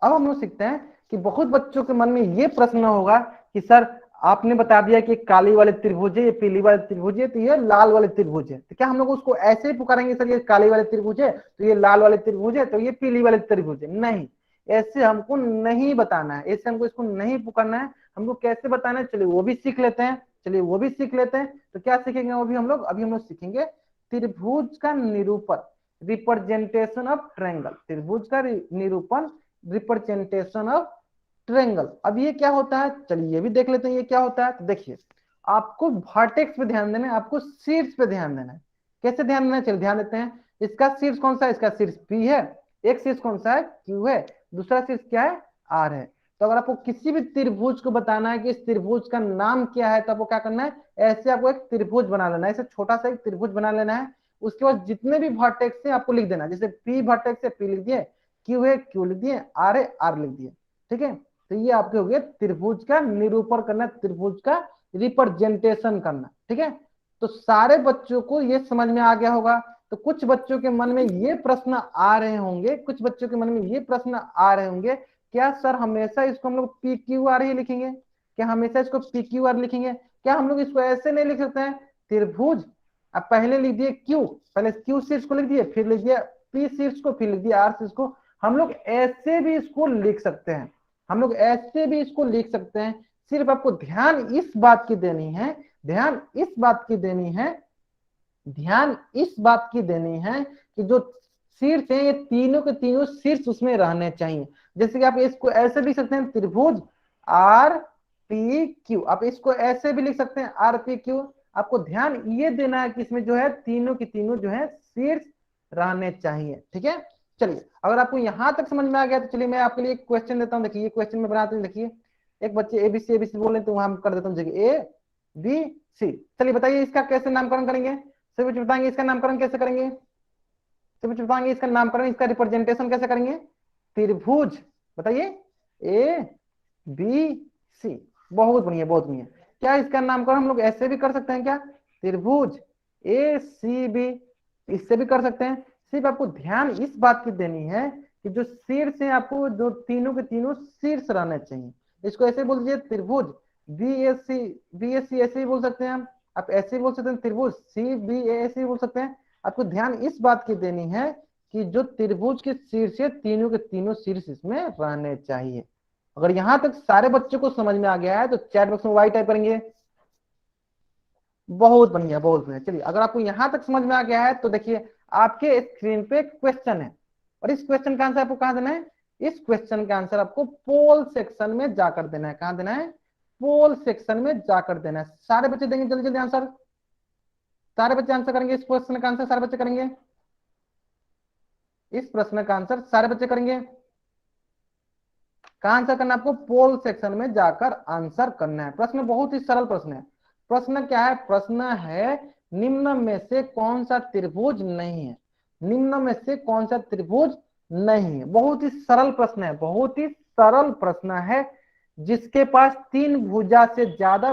अब हम लोग सीखते हैं कि बहुत बच्चों के मन में ये प्रश्न होगा कि सर आपने बता दिया कि काली वाले त्रिभुज है, ये पीली वाले त्रिभुज है, तो ये लाल वाले त्रिभुज है, तो क्या हम लोग उसको ऐसे ही पुकारेंगे सर ये काली वाले त्रिभुज है तो ये लाल वाले त्रिभुज है तो ये पीली वाले त्रिभुज है? नहीं, ऐसे हमको नहीं बताना है, ऐसे हमको इसको नहीं पुकारना है। हमको कैसे बताना है, चलिए वो भी सीख लेते हैं, चलिए वो भी सीख लेते हैं। तो क्या सीखेंगे वो भी हम लोग, अभी हम लोग सीखेंगे त्रिभुज का निरूपण, रिप्रेजेंटेशन ऑफ ट्रायंगल, त्रिभुज का निरूपण, रिप्रेजेंटेशन ऑफ ट्रायंगल। अब ये क्या होता है, चलिए ये भी देख लेते हैं ये क्या होता है। तो देखिए, आपको वर्टेक्स पे ध्यान देना है, आपको शीर्ष पे ध्यान देना है। कैसे ध्यान देना है, चलिए ध्यान देते हैं। इसका शीर्ष कौन सा है, इसका शीर्ष पी है, एक शीर्ष कौन सा है, क्यू है, दूसरा शीर्ष क्या है, आर है। तो अगर आपको किसी भी त्रिभुज को बताना है कि इस त्रिभुज का नाम क्या है, तो आपको क्या करना है, ऐसे आपको एक त्रिभुज बना लेना है, ऐसे छोटा सा एक त्रिभुज बना लेना है। उसके बाद जितने भी वर्टेक्स है आपको लिख देना, जैसे पी वर्टेक्स है पी लिख दिए, क्यू है क्यू लिख दिए, आर है आर लिख दिए, ठीक है। तो ये आपके हो गए त्रिभुज का निरूपण करना, त्रिभुज का रिप्रेजेंटेशन करना, ठीक है। तो सारे बच्चों को ये समझ में आ गया होगा। तो कुछ बच्चों के मन में ये प्रश्न आ रहे होंगे, कुछ बच्चों के मन में ये प्रश्न आ रहे होंगे, क्या सर हमेशा इसको हम लोग पी क्यू आर ही लिखेंगे, क्या हमेशा इसको पी क्यू आर लिखेंगे, क्या हम लोग इसको ऐसे नहीं लिख सकते हैं, त्रिभुज अब पहले लिख दिए क्यू, पहले क्यू शीर्ष को लिख दिए, फिर लिख दिया पी शीर्ष को, फिर लिख दिया आर शीर्ष को। हम लोग ऐसे भी इसको लिख सकते हैं, हम लोग ऐसे भी इसको लिख सकते हैं। सिर्फ आपको ध्यान इस बात की देनी है, ध्यान इस बात की देनी है, ध्यान इस बात की देनी है कि जो शीर्ष है ये तीनों के तीनों शीर्ष उसमें रहने चाहिए। जैसे कि आप इसको ऐसे भी लिख सकते हैं त्रिभुज आर पी क्यू, आप इसको ऐसे भी लिख सकते हैं आर पी क्यू। आपको ध्यान ये देना है कि इसमें जो है तीनों की तीनों जो है शीर्ष रहने चाहिए, ठीक है। चलिए अगर आपको यहां तक समझ में आ गया तो चलिए मैं आपके लिए एक क्वेश्चन देता हूँ। देखिए ये क्वेश्चन में बनाते हैं, देखिए एक बच्चे एबीसी बोल रहे हैं तो वहां कर देता हूँ जगह ए बी सी। चलिए बताइए इसका कैसे नामकरण करेंगे, सभी बच्चे बताएंगे इसका नामकरण कैसे करेंगे, सभी बच्चे बताएंगे इसका नामकरण, इसका रिप्रेजेंटेशन कैसे करेंगे। त्रिभुज, बताइए ए बी सी, बहुत बढ़िया बहुत बढ़िया। क्या इसका नामकरण हम लोग ऐसे भी कर सकते हैं क्या, त्रिभुज ए सी बी, इससे भी कर सकते हैं। सिर्फ आपको ध्यान इस बात की देनी है कि जो शीर्ष है आपको जो तीनों के तीनों शीर्ष रहने चाहिए। इसको ऐसे बोल दीजिए त्रिभुज बी एस सी, ऐसे ही बोल सकते हैं हम, आप ऐसे ही बोल सकते हैं त्रिभुज सी बी ए, ऐसे ही बोल सकते हैं। आपको ध्यान इस बात की देनी है कि जो त्रिभुज के शीर्ष है तीनों के तीनों शीर्ष इसमें रहने चाहिए। अगर यहां तक सारे बच्चों को समझ में आ गया है तो चैट बॉक्स में वाई टाइप करेंगे। बहुत बढ़िया बहुत बढ़िया। चलिए अगर आपको यहां तक समझ में आ गया है तो देखिए आपके स्क्रीन पे क्वेश्चन है, और इस क्वेश्चन का आंसर आपको कहां देना है, इस क्वेश्चन का आंसर आपको पोल सेक्शन में जाकर देना है। कहां देना है, पोल सेक्शन में जाकर देना है। सारे बच्चे देंगे जल्दी जल्दी आंसर, सारे बच्चे आंसर करेंगे इस क्वेश्चन का आंसर, सारे बच्चे करेंगे इस प्रश्न का आंसर, सारे बच्चे करेंगे। कहां आंसर करना है आपको, पोल सेक्शन में जाकर आंसर करना है। प्रश्न बहुत ही सरल प्रश्न है। प्रश्न क्या है, प्रश्न है निम्न में से कौन सा त्रिभुज नहीं है, निम्न में से कौन सा त्रिभुज नहीं है। बहुत ही सरल प्रश्न है, बहुत ही सरल प्रश्न है। जिसके पास तीन भुजा से ज्यादा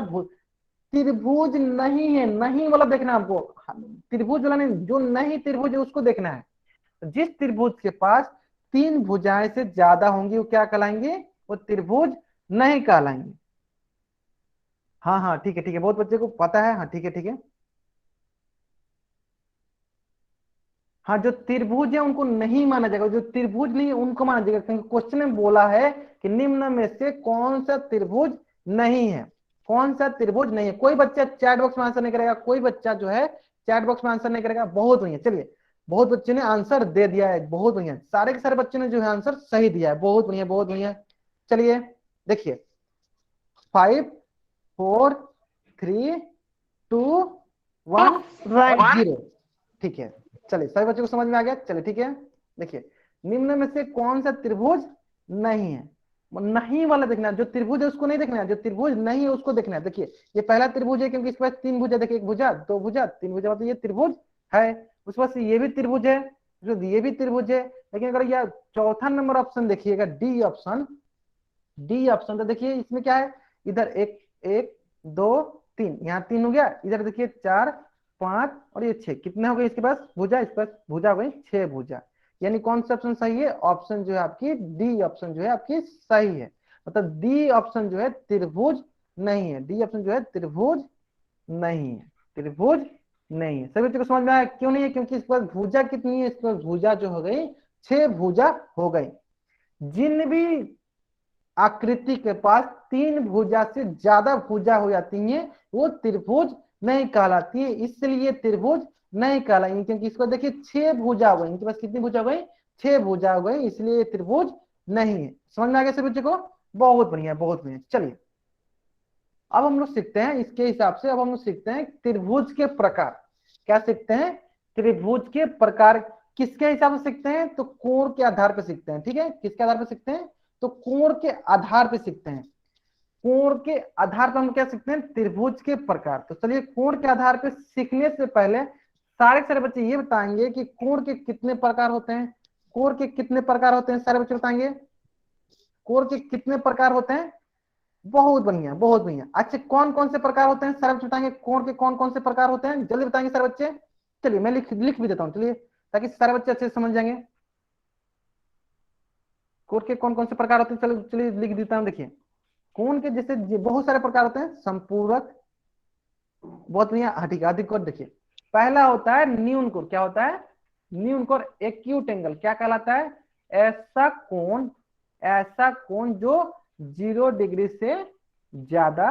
त्रिभुज नहीं है, नहीं वाला देखना है आपको, त्रिभुज वाला नहीं, जो नहीं त्रिभुज है उसको देखना है। जिस त्रिभुज के पास तीन भुजाएं से ज्यादा होंगी वो क्या कहलाएंगे, वो त्रिभुज नहीं कहलाएंगे। हाँ हाँ ठीक है ठीक है, बहुत बच्चे को पता है, हाँ ठीक है ठीक है। हाँ जो त्रिभुज है उनको नहीं माना जाएगा, जो त्रिभुज नहीं है उनको माना जाएगा, क्योंकि क्वेश्चन में बोला है कि निम्न में से कौन सा त्रिभुज नहीं है, कौन सा त्रिभुज नहीं है। कोई बच्चा चैट बॉक्स में आंसर नहीं करेगा, कोई बच्चा जो है चैट बॉक्स में आंसर नहीं करेगा। बहुत बढ़िया, चलिए बहुत बच्चे ने आंसर दे दिया है, बहुत बढ़िया, सारे के सारे बच्चों ने जो है आंसर सही दिया है, बहुत बढ़िया बहुत बढ़िया। चलिए देखिए 5 4 3 2 1 1 और 0। ठीक है, चलिए सभी बच्चों को समझ में आ गया। चलिए ठीक है, देखिए निम्न में से कौन सा त्रिभुज नहीं है, नहीं वाला देखना है, जो त्रिभुज है उसको नहीं देखना है, जो त्रिभुज नहीं है उसको देखना है। देखिए ये पहला त्रिभुज है क्योंकि इसके पास 3 भुजा, देखिए 1 भुजा 2 भुजा 3 भुजा, मतलब ये त्रिभुज है। उस पास ये भी त्रिभुज है, ये भी त्रिभुज है। लेकिन अगर यह चौथा नंबर ऑप्शन देखिएगा, डी ऑप्शन, डी ऑप्शन, तो देखिए इसमें क्या है, इधर एक एक दो तीन, यहाँ 3 हो गया, इधर देखिए 4 5 और ये 6, कितने हो गए इसके पास भुजा, इस पास भुजा हो गई 6 भुजा। यानी कौन सा ऑप्शन सही है, ऑप्शन जो है आपकी डी ऑप्शन जो है आपकी सही है। मतलब डी ऑप्शन जो है त्रिभुज नहीं है, डी ऑप्शन जो है त्रिभुज नहीं है, त्रिभुज नहीं है। सभी बच्चों को समझ में आया क्यों नहीं है, क्योंकि इस पर भुजा कितनी है, इस पर भुजा जो हो गई 6 भुजा हो गई। जिन भी आकृति के पास 3 भुजा से ज्यादा भुजा हो जाती है वो त्रिभुज नहीं कहलाती है, इसलिए त्रिभुज नहीं कहलाएंगे। क्योंकि इसको देखिए 6 भुजा हो गई, इनके पास कितनी भुजा हो गई, 6 भुजा हो गई, इसलिए ये त्रिभुज नहीं है। समझ में आ गया सभी बच्चों को, बहुत बढ़िया बहुत बढ़िया। चलिए अब हम लोग सीखते हैं इसके हिसाब से, अब हम लोग सीखते हैं त्रिभुज के प्रकार। क्या सीखते हैं, त्रिभुज के प्रकार। किसके हिसाब से सीखते हैं, तो कोण के आधार पर सीखते हैं। ठीक है, किसके आधार पर सीखते हैं, तो कोण के आधार पर सीखते हैं। कोण के आधार पर हम क्या सीखते हैं, त्रिभुज के प्रकार। तो चलिए कोण के आधार पर सीखने से पहले सारे बच्चे ये बताएंगे कि कोण के कितने प्रकार होते हैं, कोण के कितने प्रकार होते हैं, सारे बच्चे बताएंगे कोण के कितने प्रकार होते हैं। बहुत बढ़िया बहुत बढ़िया। अच्छा कौन कौन से प्रकार होते हैं, सारे बच्चे बताएंगे कोण के कौन कौन से प्रकार होते हैं, जल्दी बताएंगे सारे बच्चे। चलिए मैं लिख भी देता हूँ, चलिए ताकि सारे बच्चे अच्छे से समझ जाएंगे कोण के कौन कौन से प्रकार होते हैं। चलिए चलिए लिख देता हूँ। देखिए कोण के जैसे बहुत सारे प्रकार होते हैं, संपूरक, बहुत बढ़िया, अधिक अधिक कोण। देखिए पहला होता है न्यून कोण। क्या होता है, न्यून कोण। एक्यूट एंगल क्या कहलाता है, ऐसा कोण जो 0 डिग्री से ज्यादा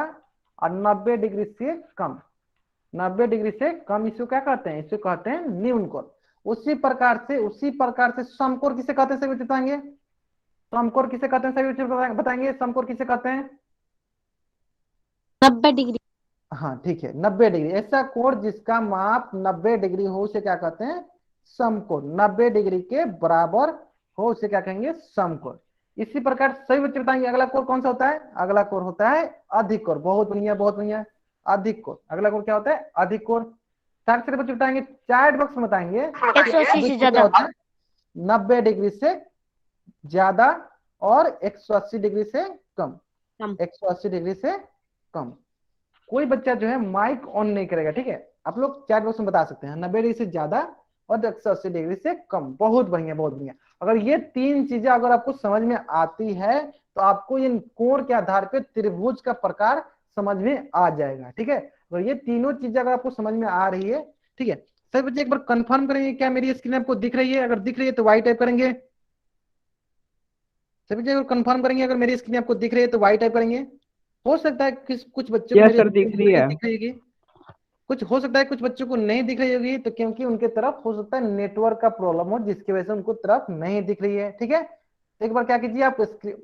और 90 डिग्री से कम, 90 डिग्री से कम, इसको क्या कहते हैं, इसे कहते हैं न्यून कोण। उसी प्रकार से समकोण किसे कहते हैं, सभी बताएंगे। समकोण किसे कहते हैं, सभी बताएंगे समकोण किसे कहते हैं। 90 डिग्री। हाँ ठीक है, 90 डिग्री, ऐसा कोण जिसका माप 90 डिग्री हो उसे क्या कहते हैं, समकोण। 90 डिग्री के बराबर हो उसे क्या कहेंगे, समकोण। इसी प्रकार सभी बच्चे बताएंगे अगला कोण कौन सा होता है, अगला कोण होता है अधिक कोण। बहुत बढ़िया बहुत बढ़िया, अधिक कोण। अगला कोण क्या होता है, अधिक कोण। सारे बच्चे बताएंगे, चैट बॉक्स में बताएंगे 180 से ज्यादा। 90 डिग्री से ज्यादा और 180 डिग्री से कम, कम। 180 डिग्री से कम। कोई बच्चा जो है माइक ऑन नहीं करेगा, ठीक है, आप लोग चैट बॉक्स में बता सकते हैं 90 डिग्री से ज्यादा और 180 डिग्री से कम। बहुत बढ़िया बहुत बढ़िया। अगर ये 3 चीजें अगर आपको समझ में आती है तो आपको इन कोण के आधार पे त्रिभुज का प्रकार समझ में आ जाएगा। ठीक है, अगर ये तीनों चीजें अगर आपको समझ में आ रही है, ठीक है, सभी बच्चे एक बार कंफर्म करेंगे क्या मेरी स्क्रीन आपको दिख रही है, अगर दिख रही है तो वाई टाइप करेंगे। सभी बच्चे कंफर्म करेंगे अगर मेरी स्क्रीन आपको दिख रही है तो वाई टाइप करेंगे। हो सकता है कुछ बच्चों को यस मेरी सर, दिख रही है। दिख रही होगी, कुछ हो सकता है कुछ बच्चों को नहीं दिख रही होगी, तो क्योंकि उनके तरफ हो सकता है नेटवर्क का प्रॉब्लम हो जिसकी वजह से उनको तरफ नहीं दिख रही है। ठीक है, तो एक बार क्या कीजिए, आप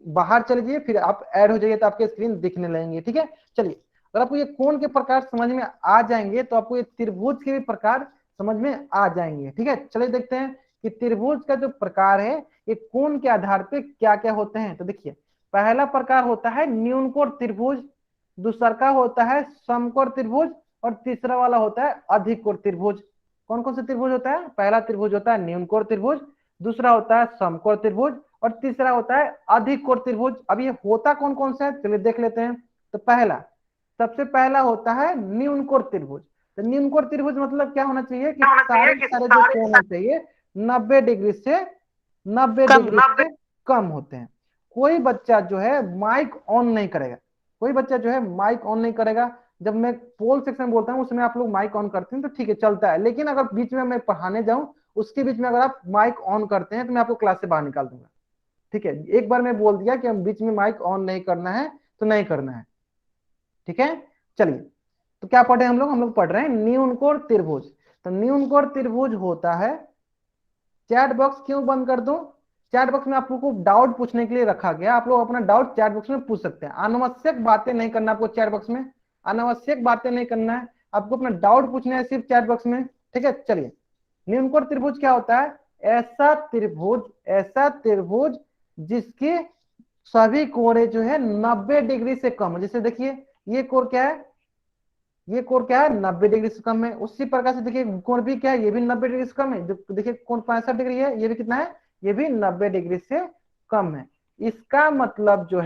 बाहर चले जाइए, फिर आप ऐड हो जाइए तो आपके स्क्रीन दिखने लगेंगे। ठीक है, चलिए अगर आपको ये कोण के प्रकार समझ में आ जाएंगे तो आपको ये त्रिभुज के भी प्रकार समझ में आ जाएंगे। ठीक है, चलिए देखते हैं कि त्रिभुज का जो प्रकार है ये कोण के आधार पे क्या क्या होते हैं। तो देखिए पहला प्रकार होता है न्यूनकोण त्रिभुज, दूसरा का होता है समकोण त्रिभुज और तीसरा वाला होता है अधिक कोण त्रिभुज। कौन कौन सा त्रिभुज होता है, पहला त्रिभुज होता है न्यूनकोण त्रिभुज, दूसरा होता है समकोण त्रिभुज और तीसरा होता है अधिक कोण त्रिभुज। अब ये होता कौन कौन सा है, चलिए देख लेते हैं। तो पहला, सबसे पहला होता है न्यूनकोण त्रिभुज। तो न्यूनकोण त्रिभुज मतलब क्या होना चाहिए कि सारे सारे जो कोण होने चाहिए 90 डिग्री से 90 डिग्री से कम होते हैं। कोई बच्चा जो है माइक ऑन नहीं करेगा, कोई बच्चा जो है माइक ऑन नहीं करेगा। जब मैं पोल सेक्शन बोलता हूँ उसमें आप लोग माइक ऑन करते हैं तो ठीक है चलता है, लेकिन अगर बीच में मैं पढ़ाने जाऊं उसके बीच में अगर आप माइक ऑन करते हैं तो मैं आपको क्लास से बाहर निकाल दूंगा। ठीक है, एक बार मैं बोल दिया कि हम बीच में माइक ऑन नहीं करना है तो नहीं करना है। ठीक है, चलिए तो क्या पढ़े हम लोग पढ़ रहे हैं न्यूनकोण त्रिभुज। तो न्यूनकोण त्रिभुज होता है, चैट बॉक्स क्यों बंद कर दूं, चैट बॉक्स में आप लोगों को डाउट पूछने के लिए रखा गया, आप लोग अपना डाउट चैट बॉक्स में पूछ सकते हैं। अनावश्यक बातें नहीं करना आपको चैट बॉक्स में, अनावश्यक बातें नहीं करना है। आपको अपना डाउट पूछना है सिर्फ चैट बॉक्स में, ठीक है। चलिए, न्यून कोण त्रिभुज क्या होता है? ऐसा त्रिभुज जिसके सभी कोणे जो है 90 डिग्री से कम है। जैसे देखिए ये कोण क्या है, ये कोण क्या है, 90 डिग्री से कम है। उसी प्रकार से देखिए कोण भी क्या है, ये भी 90 डिग्री से कम है। देखिए कोण 65 डिग्री है, ये भी कितना है, ये भी 90 डिग्री से कम है। इसका मतलब जो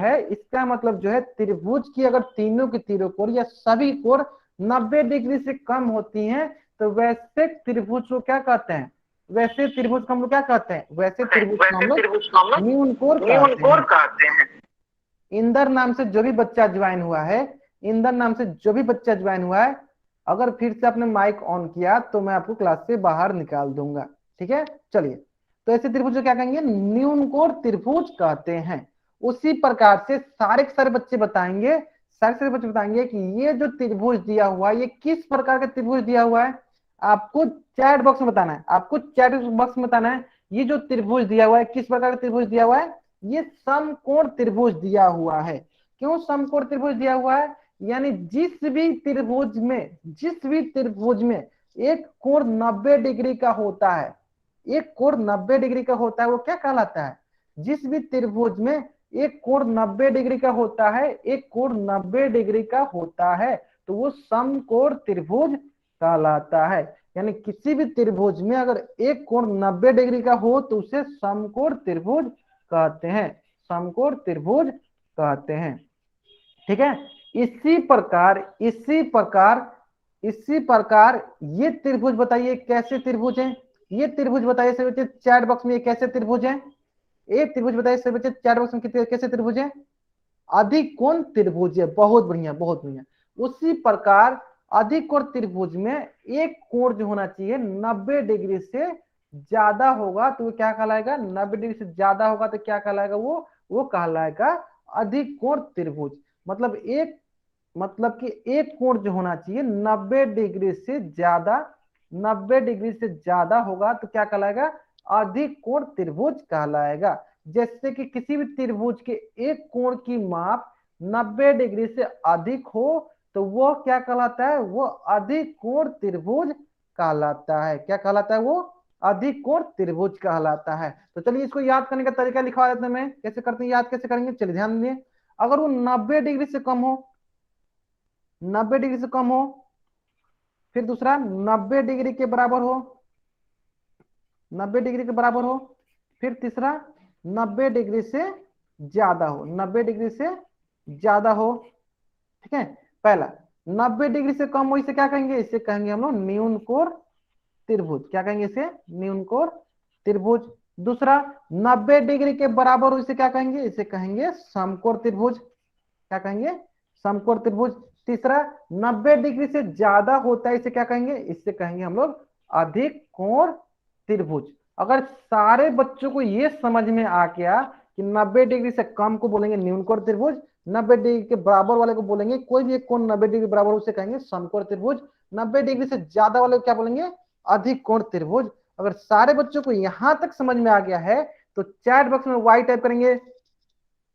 है त्रिभुज की अगर तीनों की तीनों कोण या सभी कोण 90 डिग्री से कम होती हैं तो वैसे त्रिभुज को क्या कहते हैं, वैसे त्रिभुज को हम लोग क्या कहते हैं, वैसे त्रिभुज को हम लोग न्यून कोण कहते हैं। इंदर नाम से जो भी बच्चा ज्वाइन हुआ है, इंदर नाम से जो भी बच्चा ज्वाइन हुआ है, अगर फिर से आपने माइक ऑन किया तो मैं आपको क्लास से बाहर निकाल दूंगा, ठीक है। चलिए, तो ऐसे त्रिभुज को क्या कहेंगे, न्यून कोण त्रिभुज कहते हैं। उसी प्रकार से सारे के सारे बच्चे बताएंगे, सारे सारे बच्चे बताएंगे कि ये जो त्रिभुज दिया हुआ है ये किस प्रकार का त्रिभुज दिया हुआ है। आपको चैट बॉक्स में बताना है, आपको चैट बॉक्स में बताना है ये जो त्रिभुज दिया हुआ है किस प्रकार का त्रिभुज दिया हुआ है। ये समकोण त्रिभुज दिया हुआ है। क्यों समकोण त्रिभुज दिया हुआ है? यानी जिस भी त्रिभुज में एक कोण 90 डिग्री का होता है, एक कोण 90 डिग्री का होता है, वो क्या कहलाता है? जिस भी त्रिभुज में एक कोण 90 डिग्री का होता है, एक कोण 90 डिग्री का होता है, तो वो समकोण त्रिभुज कहलाता है। यानी किसी भी त्रिभुज में अगर एक कोण 90 डिग्री का हो तो उसे समकोण त्रिभुज कहते हैं, समकोण त्रिभुज कहते हैं, ठीक है। इसी प्रकार ये त्रिभुज बताइए कैसे त्रिभुज है, ये त्रिभुज बताइए सभी बच्चे चैट बॉक्स में, ये कैसे त्रिभुज है, एक त्रिभुज बताइए सभी बच्चे चैट बॉक्स में कैसे त्रिभुज है, अधिकोण त्रिभुज है। बहुत बढ़िया, बहुत बढ़िया। उसी प्रकार अधिकोण त्रिभुज में एक कोण जो होना चाहिए 90 डिग्री से ज्यादा होगा तो वो क्या कहलाएगा, 90 डिग्री से ज्यादा होगा तो क्या कहलाएगा, वो कहलाएगा अधिकोण त्रिभुज। मतलब कि एक कोण जो होना चाहिए 90 डिग्री से ज्यादा, 90 डिग्री से ज्यादा होगा तो क्या कहलाएगा, अधिकोण त्रिभुज कहलाएगा। जैसे कि किसी भी त्रिभुज के एक कोण की माप 90 डिग्री से अधिक हो तो वो क्या कहलाता है, वो अधिकोण त्रिभुज कहलाता है। क्या कहलाता है, वो अधिकोण त्रिभुज कहलाता है। तो चलिए इसको याद करने का तरीका लिखवा देते हैं, मैं कैसे करते हैं, याद कैसे करेंगे, चलिए ध्यान दीजिए। अगर वो 90 डिग्री से कम हो, 90 डिग्री से कम हो, फिर दूसरा 90 डिग्री के बराबर हो, 90 डिग्री के बराबर हो, फिर तीसरा 90 डिग्री से ज्यादा हो, 90 डिग्री से ज्यादा हो, ठीक है। पहला 90 डिग्री से कम हो, इसे क्या कहेंगे, इसे कहेंगे हम लोग न्यून कोण त्रिभुज। क्या कहेंगे इसे, न्यून कोण त्रिभुज। दूसरा 90 डिग्री के बराबर हो, इसे क्या कहेंगे, इसे कहेंगे समकोण त्रिभुज। क्या कहेंगे, समकोण त्रिभुज। तीसरा 90 डिग्री से ज्यादा होता है, इसे क्या कहेंगे, इससे कहेंगे हम लोग अधिक कोण त्रिभुज। अगर सारे बच्चों को ये समझ में आ गया कि 90 डिग्री से कम को बोलेंगे न्यून कोण त्रिभुज, 90 डिग्री के बराबर वाले को बोलेंगे कोई भी एक कोण 90 डिग्री बराबर उसे कहेंगे समकोण त्रिभुज, 90 डिग्री से ज्यादा वाले को क्या बोलेंगे, अधिक कोण त्रिभुज। अगर सारे बच्चों को यहां तक समझ में आ गया है तो चैट बॉक्स में वाई टाइप करेंगे।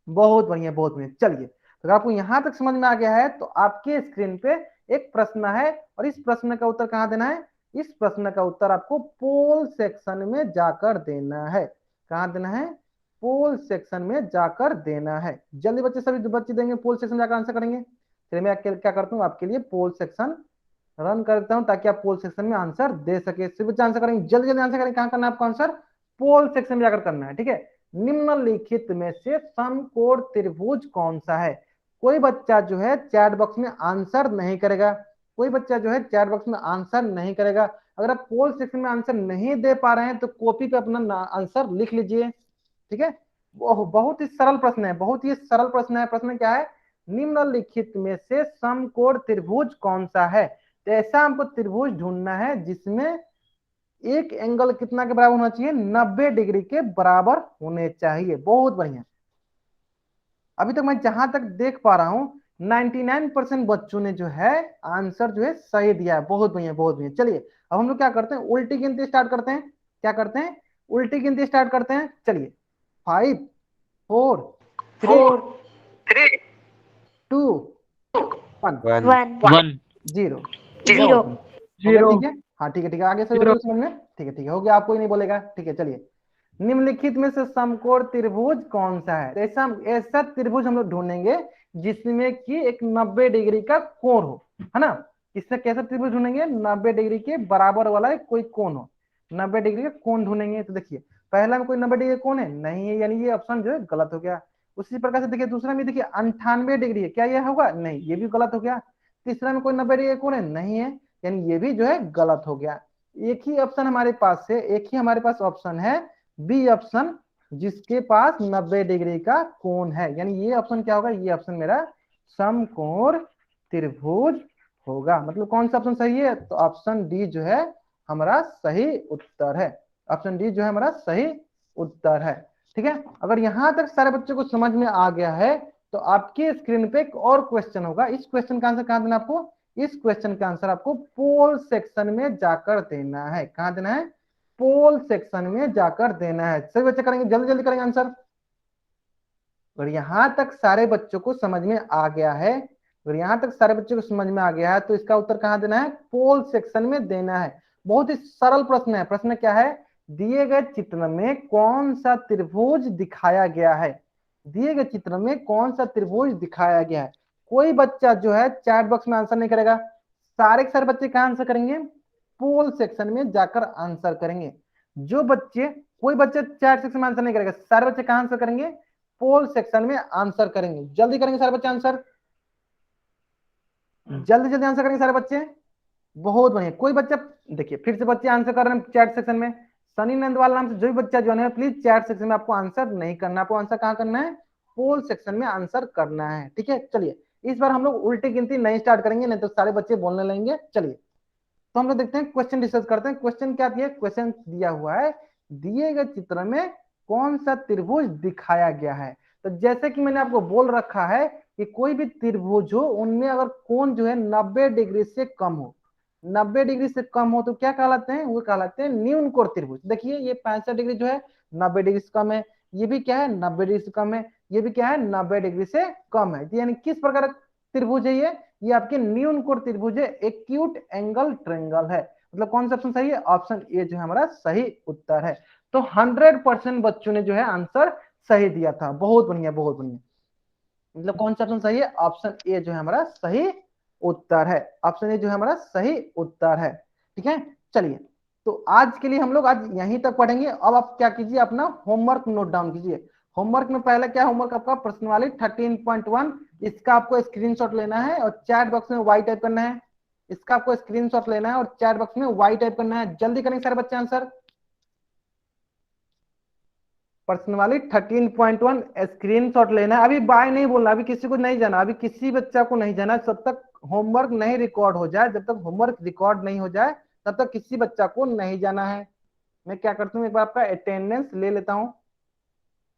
बहुत बढ़िया, बहुत बढ़िया। चलिए, अगर आपको यहां तक समझ में आ गया है तो आपके स्क्रीन पे एक प्रश्न है और इस प्रश्न का उत्तर कहां देना है, इस प्रश्न का उत्तर आपको पोल सेक्शन में जाकर देना है। कहां देना है, पोल सेक्शन में जाकर देना है। जल्दी बच्चे, सभी बच्चे देंगे पोल सेक्शन जाकर आंसर करेंगे। चलिए मैं क्या करता हूँ आपके लिए पोल सेक्शन रन करता हूँ ताकि आप पोल सेक्शन में आंसर दे सके। सभी बच्चे आंसर करेंगे, जल्दी जल्दी आंसर करेंगे। कहां करना है आपको आंसर, पोल सेक्शन में जाकर करना है, ठीक है। निम्नलिखित में से समकोण त्रिभुज कौन सा है। कोई बच्चा जो है चैट बॉक्स में आंसर नहीं करेगा, कोई बच्चा जो है चैट बॉक्स में आंसर नहीं करेगा। अगर आप पोल सेक्शन में आंसर नहीं दे पा रहे हैं तो कॉपी पे अपना आंसर लिख लीजिए, ठीक है। बहुत ही सरल प्रश्न है, बहुत ही सरल प्रश्न है। प्रश्न क्या है, निम्नलिखित में से समकोण त्रिभुज कौन सा है। तो ऐसा हमको त्रिभुज ढूंढना है जिसमें एक एंगल कितना के बराबर होना चाहिए, 90 डिग्री के बराबर होने चाहिए। बहुत बढ़िया। अभी तक मैं जहां तक देख पा रहा हूं 99% बच्चों ने जो है आंसर जो है सही दिया है। बहुत बढ़िया, बहुत बढ़िया। चलिए अब हम लोग क्या करते हैं, उल्टी गिनती स्टार्ट करते हैं। क्या करते हैं, उल्टी गिनती स्टार्ट करते हैं। चलिए 5 4 3 2 1 1 0। जीरो। हो गया, ठीक है। हाँ ठीक है ठीक है, आगे से बच्चों समझ में, ठीक है हो गया, आपको ही नहीं बोलेगा, ठीक है चलिए। निम्नलिखित में से समकोण त्रिभुज कौन सा है? तो ऐसा ऐसा त्रिभुज हम लोग ढूंढेंगे जिसमें कि एक 90 डिग्री का कोण हो, है ना। इसमें कैसा त्रिभुज ढूंढेंगे? 90 डिग्री के बराबर वाला कोई कोण हो, 90 डिग्री का कोण ढूंढेंगे। तो देखिए पहला में कोई 90 डिग्री का कोण है नहीं है, यानी ये ऑप्शन जो है गलत हो गया। उसी प्रकार से देखिए दूसरा में देखिए 98 डिग्री है, क्या ये होगा? नहीं, ये भी गलत हो गया। तीसरा में कोई 90 डिग्री का कोण है नहीं है, यानी ये भी जो है गलत हो गया। एक ही ऑप्शन हमारे पास है, एक ही हमारे पास ऑप्शन है बी ऑप्शन, जिसके पास 90 डिग्री का कोण है, यानी ये ऑप्शन क्या होगा? ये ऑप्शन मेरा समकोण त्रिभुज होगा। मतलब कौन सा ऑप्शन सही है? तो ऑप्शन डी जो है हमारा सही उत्तर है, ऑप्शन डी जो है हमारा सही उत्तर है। ठीक है, अगर यहां तक सारे बच्चों को समझ में आ गया है तो आपके स्क्रीन पे एक और क्वेश्चन होगा। इस क्वेश्चन का आंसर कहां देना आपको? इस क्वेश्चन का आंसर आपको पोल सेक्शन में जाकर देना है। कहां देना है? पोल सेक्शन में जाकर देना है। सभी बच्चे करेंगे, जल्दी जल्दी करेंगे आंसर। और यहां तक सारे बच्चों को समझ में आ गया है, और यहां तक सारे बच्चों को समझ में आ गया है तो इसका उत्तर कहां देना है? पोल सेक्शन में देना है। बहुत ही सरल प्रश्न है। प्रश्न क्या है? दिए गए चित्र में कौन सा त्रिभुज दिखाया गया है? दिए गए चित्र में कौन सा त्रिभुज दिखाया गया है? कोई बच्चा जो है चैट बॉक्स में आंसर नहीं करेगा, सारे के सारे बच्चे कहां आंसर करेंगे? पोल सेक्शन में जाकर आंसर करेंगे। जो बच्चे, कोई बच्चे चैट सेक्शन में आंसर नहीं करेगा, सारे बच्चे कहां आंसर करेंगे? पोल सेक्शन में आंसर करेंगे। जल्दी करेंगे सारे बच्चे आंसर, जल्दी जल्दी आंसर करेंगे सारे बच्चे। बहुत बढ़िया। कोई बच्चा, देखिए फिर से बच्चे आंसर कर रहे हैं चैट सेक्शन में। सनी नंदवाल नाम से जो भी बच्चा जो है प्लीज चैट सेक्शन में आपको आंसर नहीं करना, आपको आंसर कहां करना है? पोल सेक्शन में आंसर करना है। ठीक है चलिए, इस बार हम लोग उल्टी गिनती नहीं स्टार्ट करेंगे, नहीं तो सारे बच्चे बोलने लगेंगे। चलिए तो हम लोग देखते हैं, क्वेश्चन डिस्कस करते हैं। क्वेश्चन क्या दिया? क्वेश्चन दिया हुआ है दिए गए चित्र में कौन सा त्रिभुज दिखाया गया है। तो जैसे कि मैंने आपको बोल रखा है कि कोई भी त्रिभुज हो उनमें अगर कोण जो है 90 डिग्री से कम हो, 90 डिग्री से कम हो तो क्या कहलाते हैं? वो कहलाते हैं न्यून कोण त्रिभुज। देखिए ये 65 डिग्री जो है 90 डिग्री से कम है, ये भी क्या है? 90 डिग्री से कम है, ये भी क्या है? 90 डिग्री से कम है। यानी किस प्रकार का त्रिभुज है ये आपके न्यून कोण त्रिभुज है, एक्यूट एंगल ट्रायंगल है। मतलब कौन सा ऑप्शन सही है? ऑप्शन ए जो है हमारा सही उत्तर है। तो 100% बच्चों ने जो है आंसर सही दिया था। बहुत बढ़िया बहुत बढ़िया। मतलब कौन सा ऑप्शन सही है? ऑप्शन ए जो है हमारा सही उत्तर है, ऑप्शन ए जो है हमारा सही उत्तर है। ठीक है चलिए, तो आज के लिए हम लोग आज यहीं तक पढ़ेंगे। अब आप क्या कीजिए, अपना होमवर्क नोट डाउन कीजिए। होमवर्क में पहला क्या होमवर्क आपका? प्रश्नावली 13.1, इसका आपको स्क्रीनशॉट लेना है और चैट बॉक्स में वाई टाइप करना है। इसका आपको स्क्रीनशॉट लेना है और चैट बॉक्स में वाई टाइप करना है। जल्दी करेंगे सारे बच्चे आंसर। पर्सनवाली 13.1 स्क्रीनशॉट लेना है। अभी बाय नहीं बोलना, अभी किसी को नहीं जाना, अभी किसी बच्चा को नहीं जाना जब तक होमवर्क नहीं रिकॉर्ड हो जाए। जब तक होमवर्क रिकॉर्ड नहीं हो जाए तब तक किसी बच्चा को नहीं जाना है। मैं क्या करता हूँ, एक बार आपका अटेंडेंस ले लेता हूँ।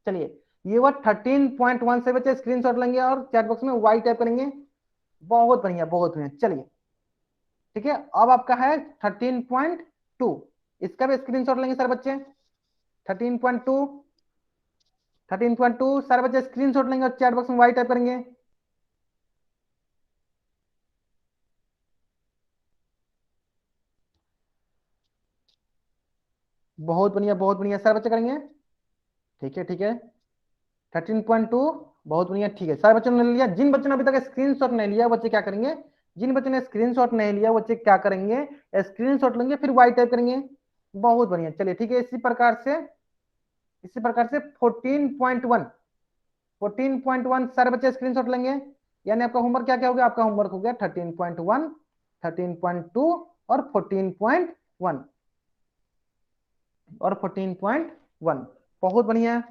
चलिए, ये वो 13.1 से बच्चे स्क्रीनशॉट लेंगे और चैट बॉक्स में वाई टाइप करेंगे। बहुत बढ़िया बहुत बढ़िया। चलिए ठीक है, अब आपका है 13.2, इसका भी स्क्रीनशॉट लेंगे सारे बच्चे। 13.2, 13.2 सारे बच्चे स्क्रीनशॉट लेंगे और चैट बॉक्स में वाई टाइप करेंगे। बहुत बढ़िया सारे बच्चे करेंगे। ठीक है ठीक है, 13.2 बहुत बढ़िया। ठीक है सारे बच्चों ने ले लिया। जिन बच्चों ने अभी तक स्क्रीनशॉट नहीं लिया बच्चे क्या करेंगे? जिन बच्चों ने स्क्रीनशॉट नहीं लिया बच्चे क्या करेंगे? स्क्रीनशॉट लेंगे फिर वाई टाइप करेंगे। बहुत बढ़िया। चलिए ठीक है, इसी प्रकार से 14.1, 14.1 सारे बच्चे स्क्रीनशॉट लेंगे। यानी आपका होमवर्क क्या क्या हो गया? आपका होमवर्क हो गया 13.1, 13.2 और 14.1 और 14.1। बहुत बढ़िया।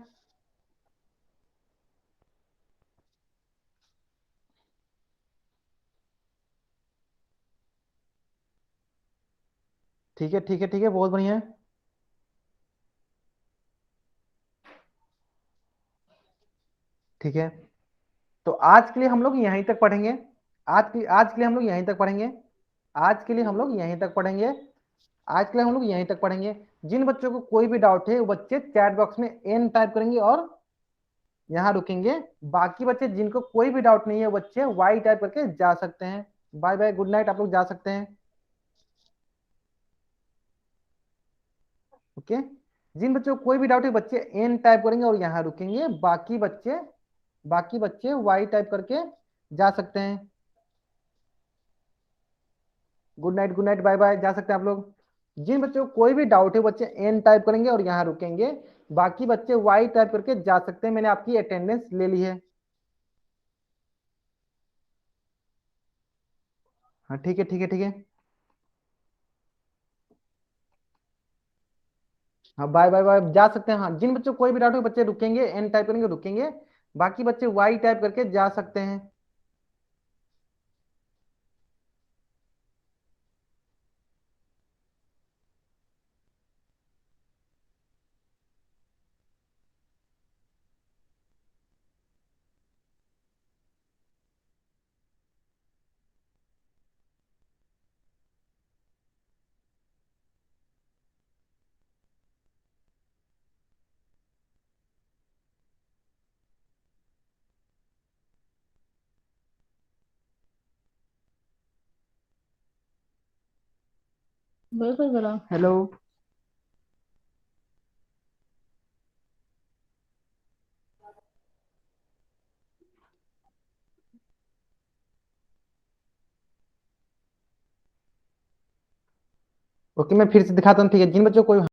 ठीक है ठीक है ठीक है, बहुत बढ़िया। ठीक है, तो आज के लिए हम लोग यहीं तक पढ़ेंगे। आज के लिए हम लोग यहीं तक पढ़ेंगे। आज के लिए हम लोग यहीं तक पढ़ेंगे। आज के लिए हम लोग यहीं तक पढ़ेंगे। जिन बच्चों को कोई भी डाउट है वो बच्चे चैट बॉक्स में एन टाइप करेंगे और यहाँ रुकेंगे। बाकी बच्चे जिनको कोई भी डाउट नहीं है वो बच्चे वाई टाइप करके जा सकते हैं। बाय बाय, गुड नाइट, आप लोग जा सकते हैं। ओके, जिन बच्चों को कोई भी डाउट है बच्चे एन टाइप करेंगे और यहाँ रुकेंगे, बाकी बच्चे वाई टाइप करके जा सकते हैं। गुड नाइट बाय बाय, जा सकते हैं आप लोग। जिन बच्चों को कोई भी डाउट है बच्चे एन टाइप करेंगे और यहाँ रुकेंगे, बाकी बच्चे वाई टाइप करके जा सकते हैं। मैंने आपकी अटेंडेंस ले ली है। हाँ ठीक है ठीक है ठीक है। हाँ बाय बाय बाय, जा सकते हैं। हाँ, जिन बच्चों को कोई भी डाउट है बच्चे रुकेंगे, एन टाइप करेंगे रुकेंगे, बाकी बच्चे वाई टाइप करके जा सकते हैं। बिल्कुल करो। हेलो। ओके, मैं फिर से दिखाता हूँ, ठीक है। जिन बच्चों को कोई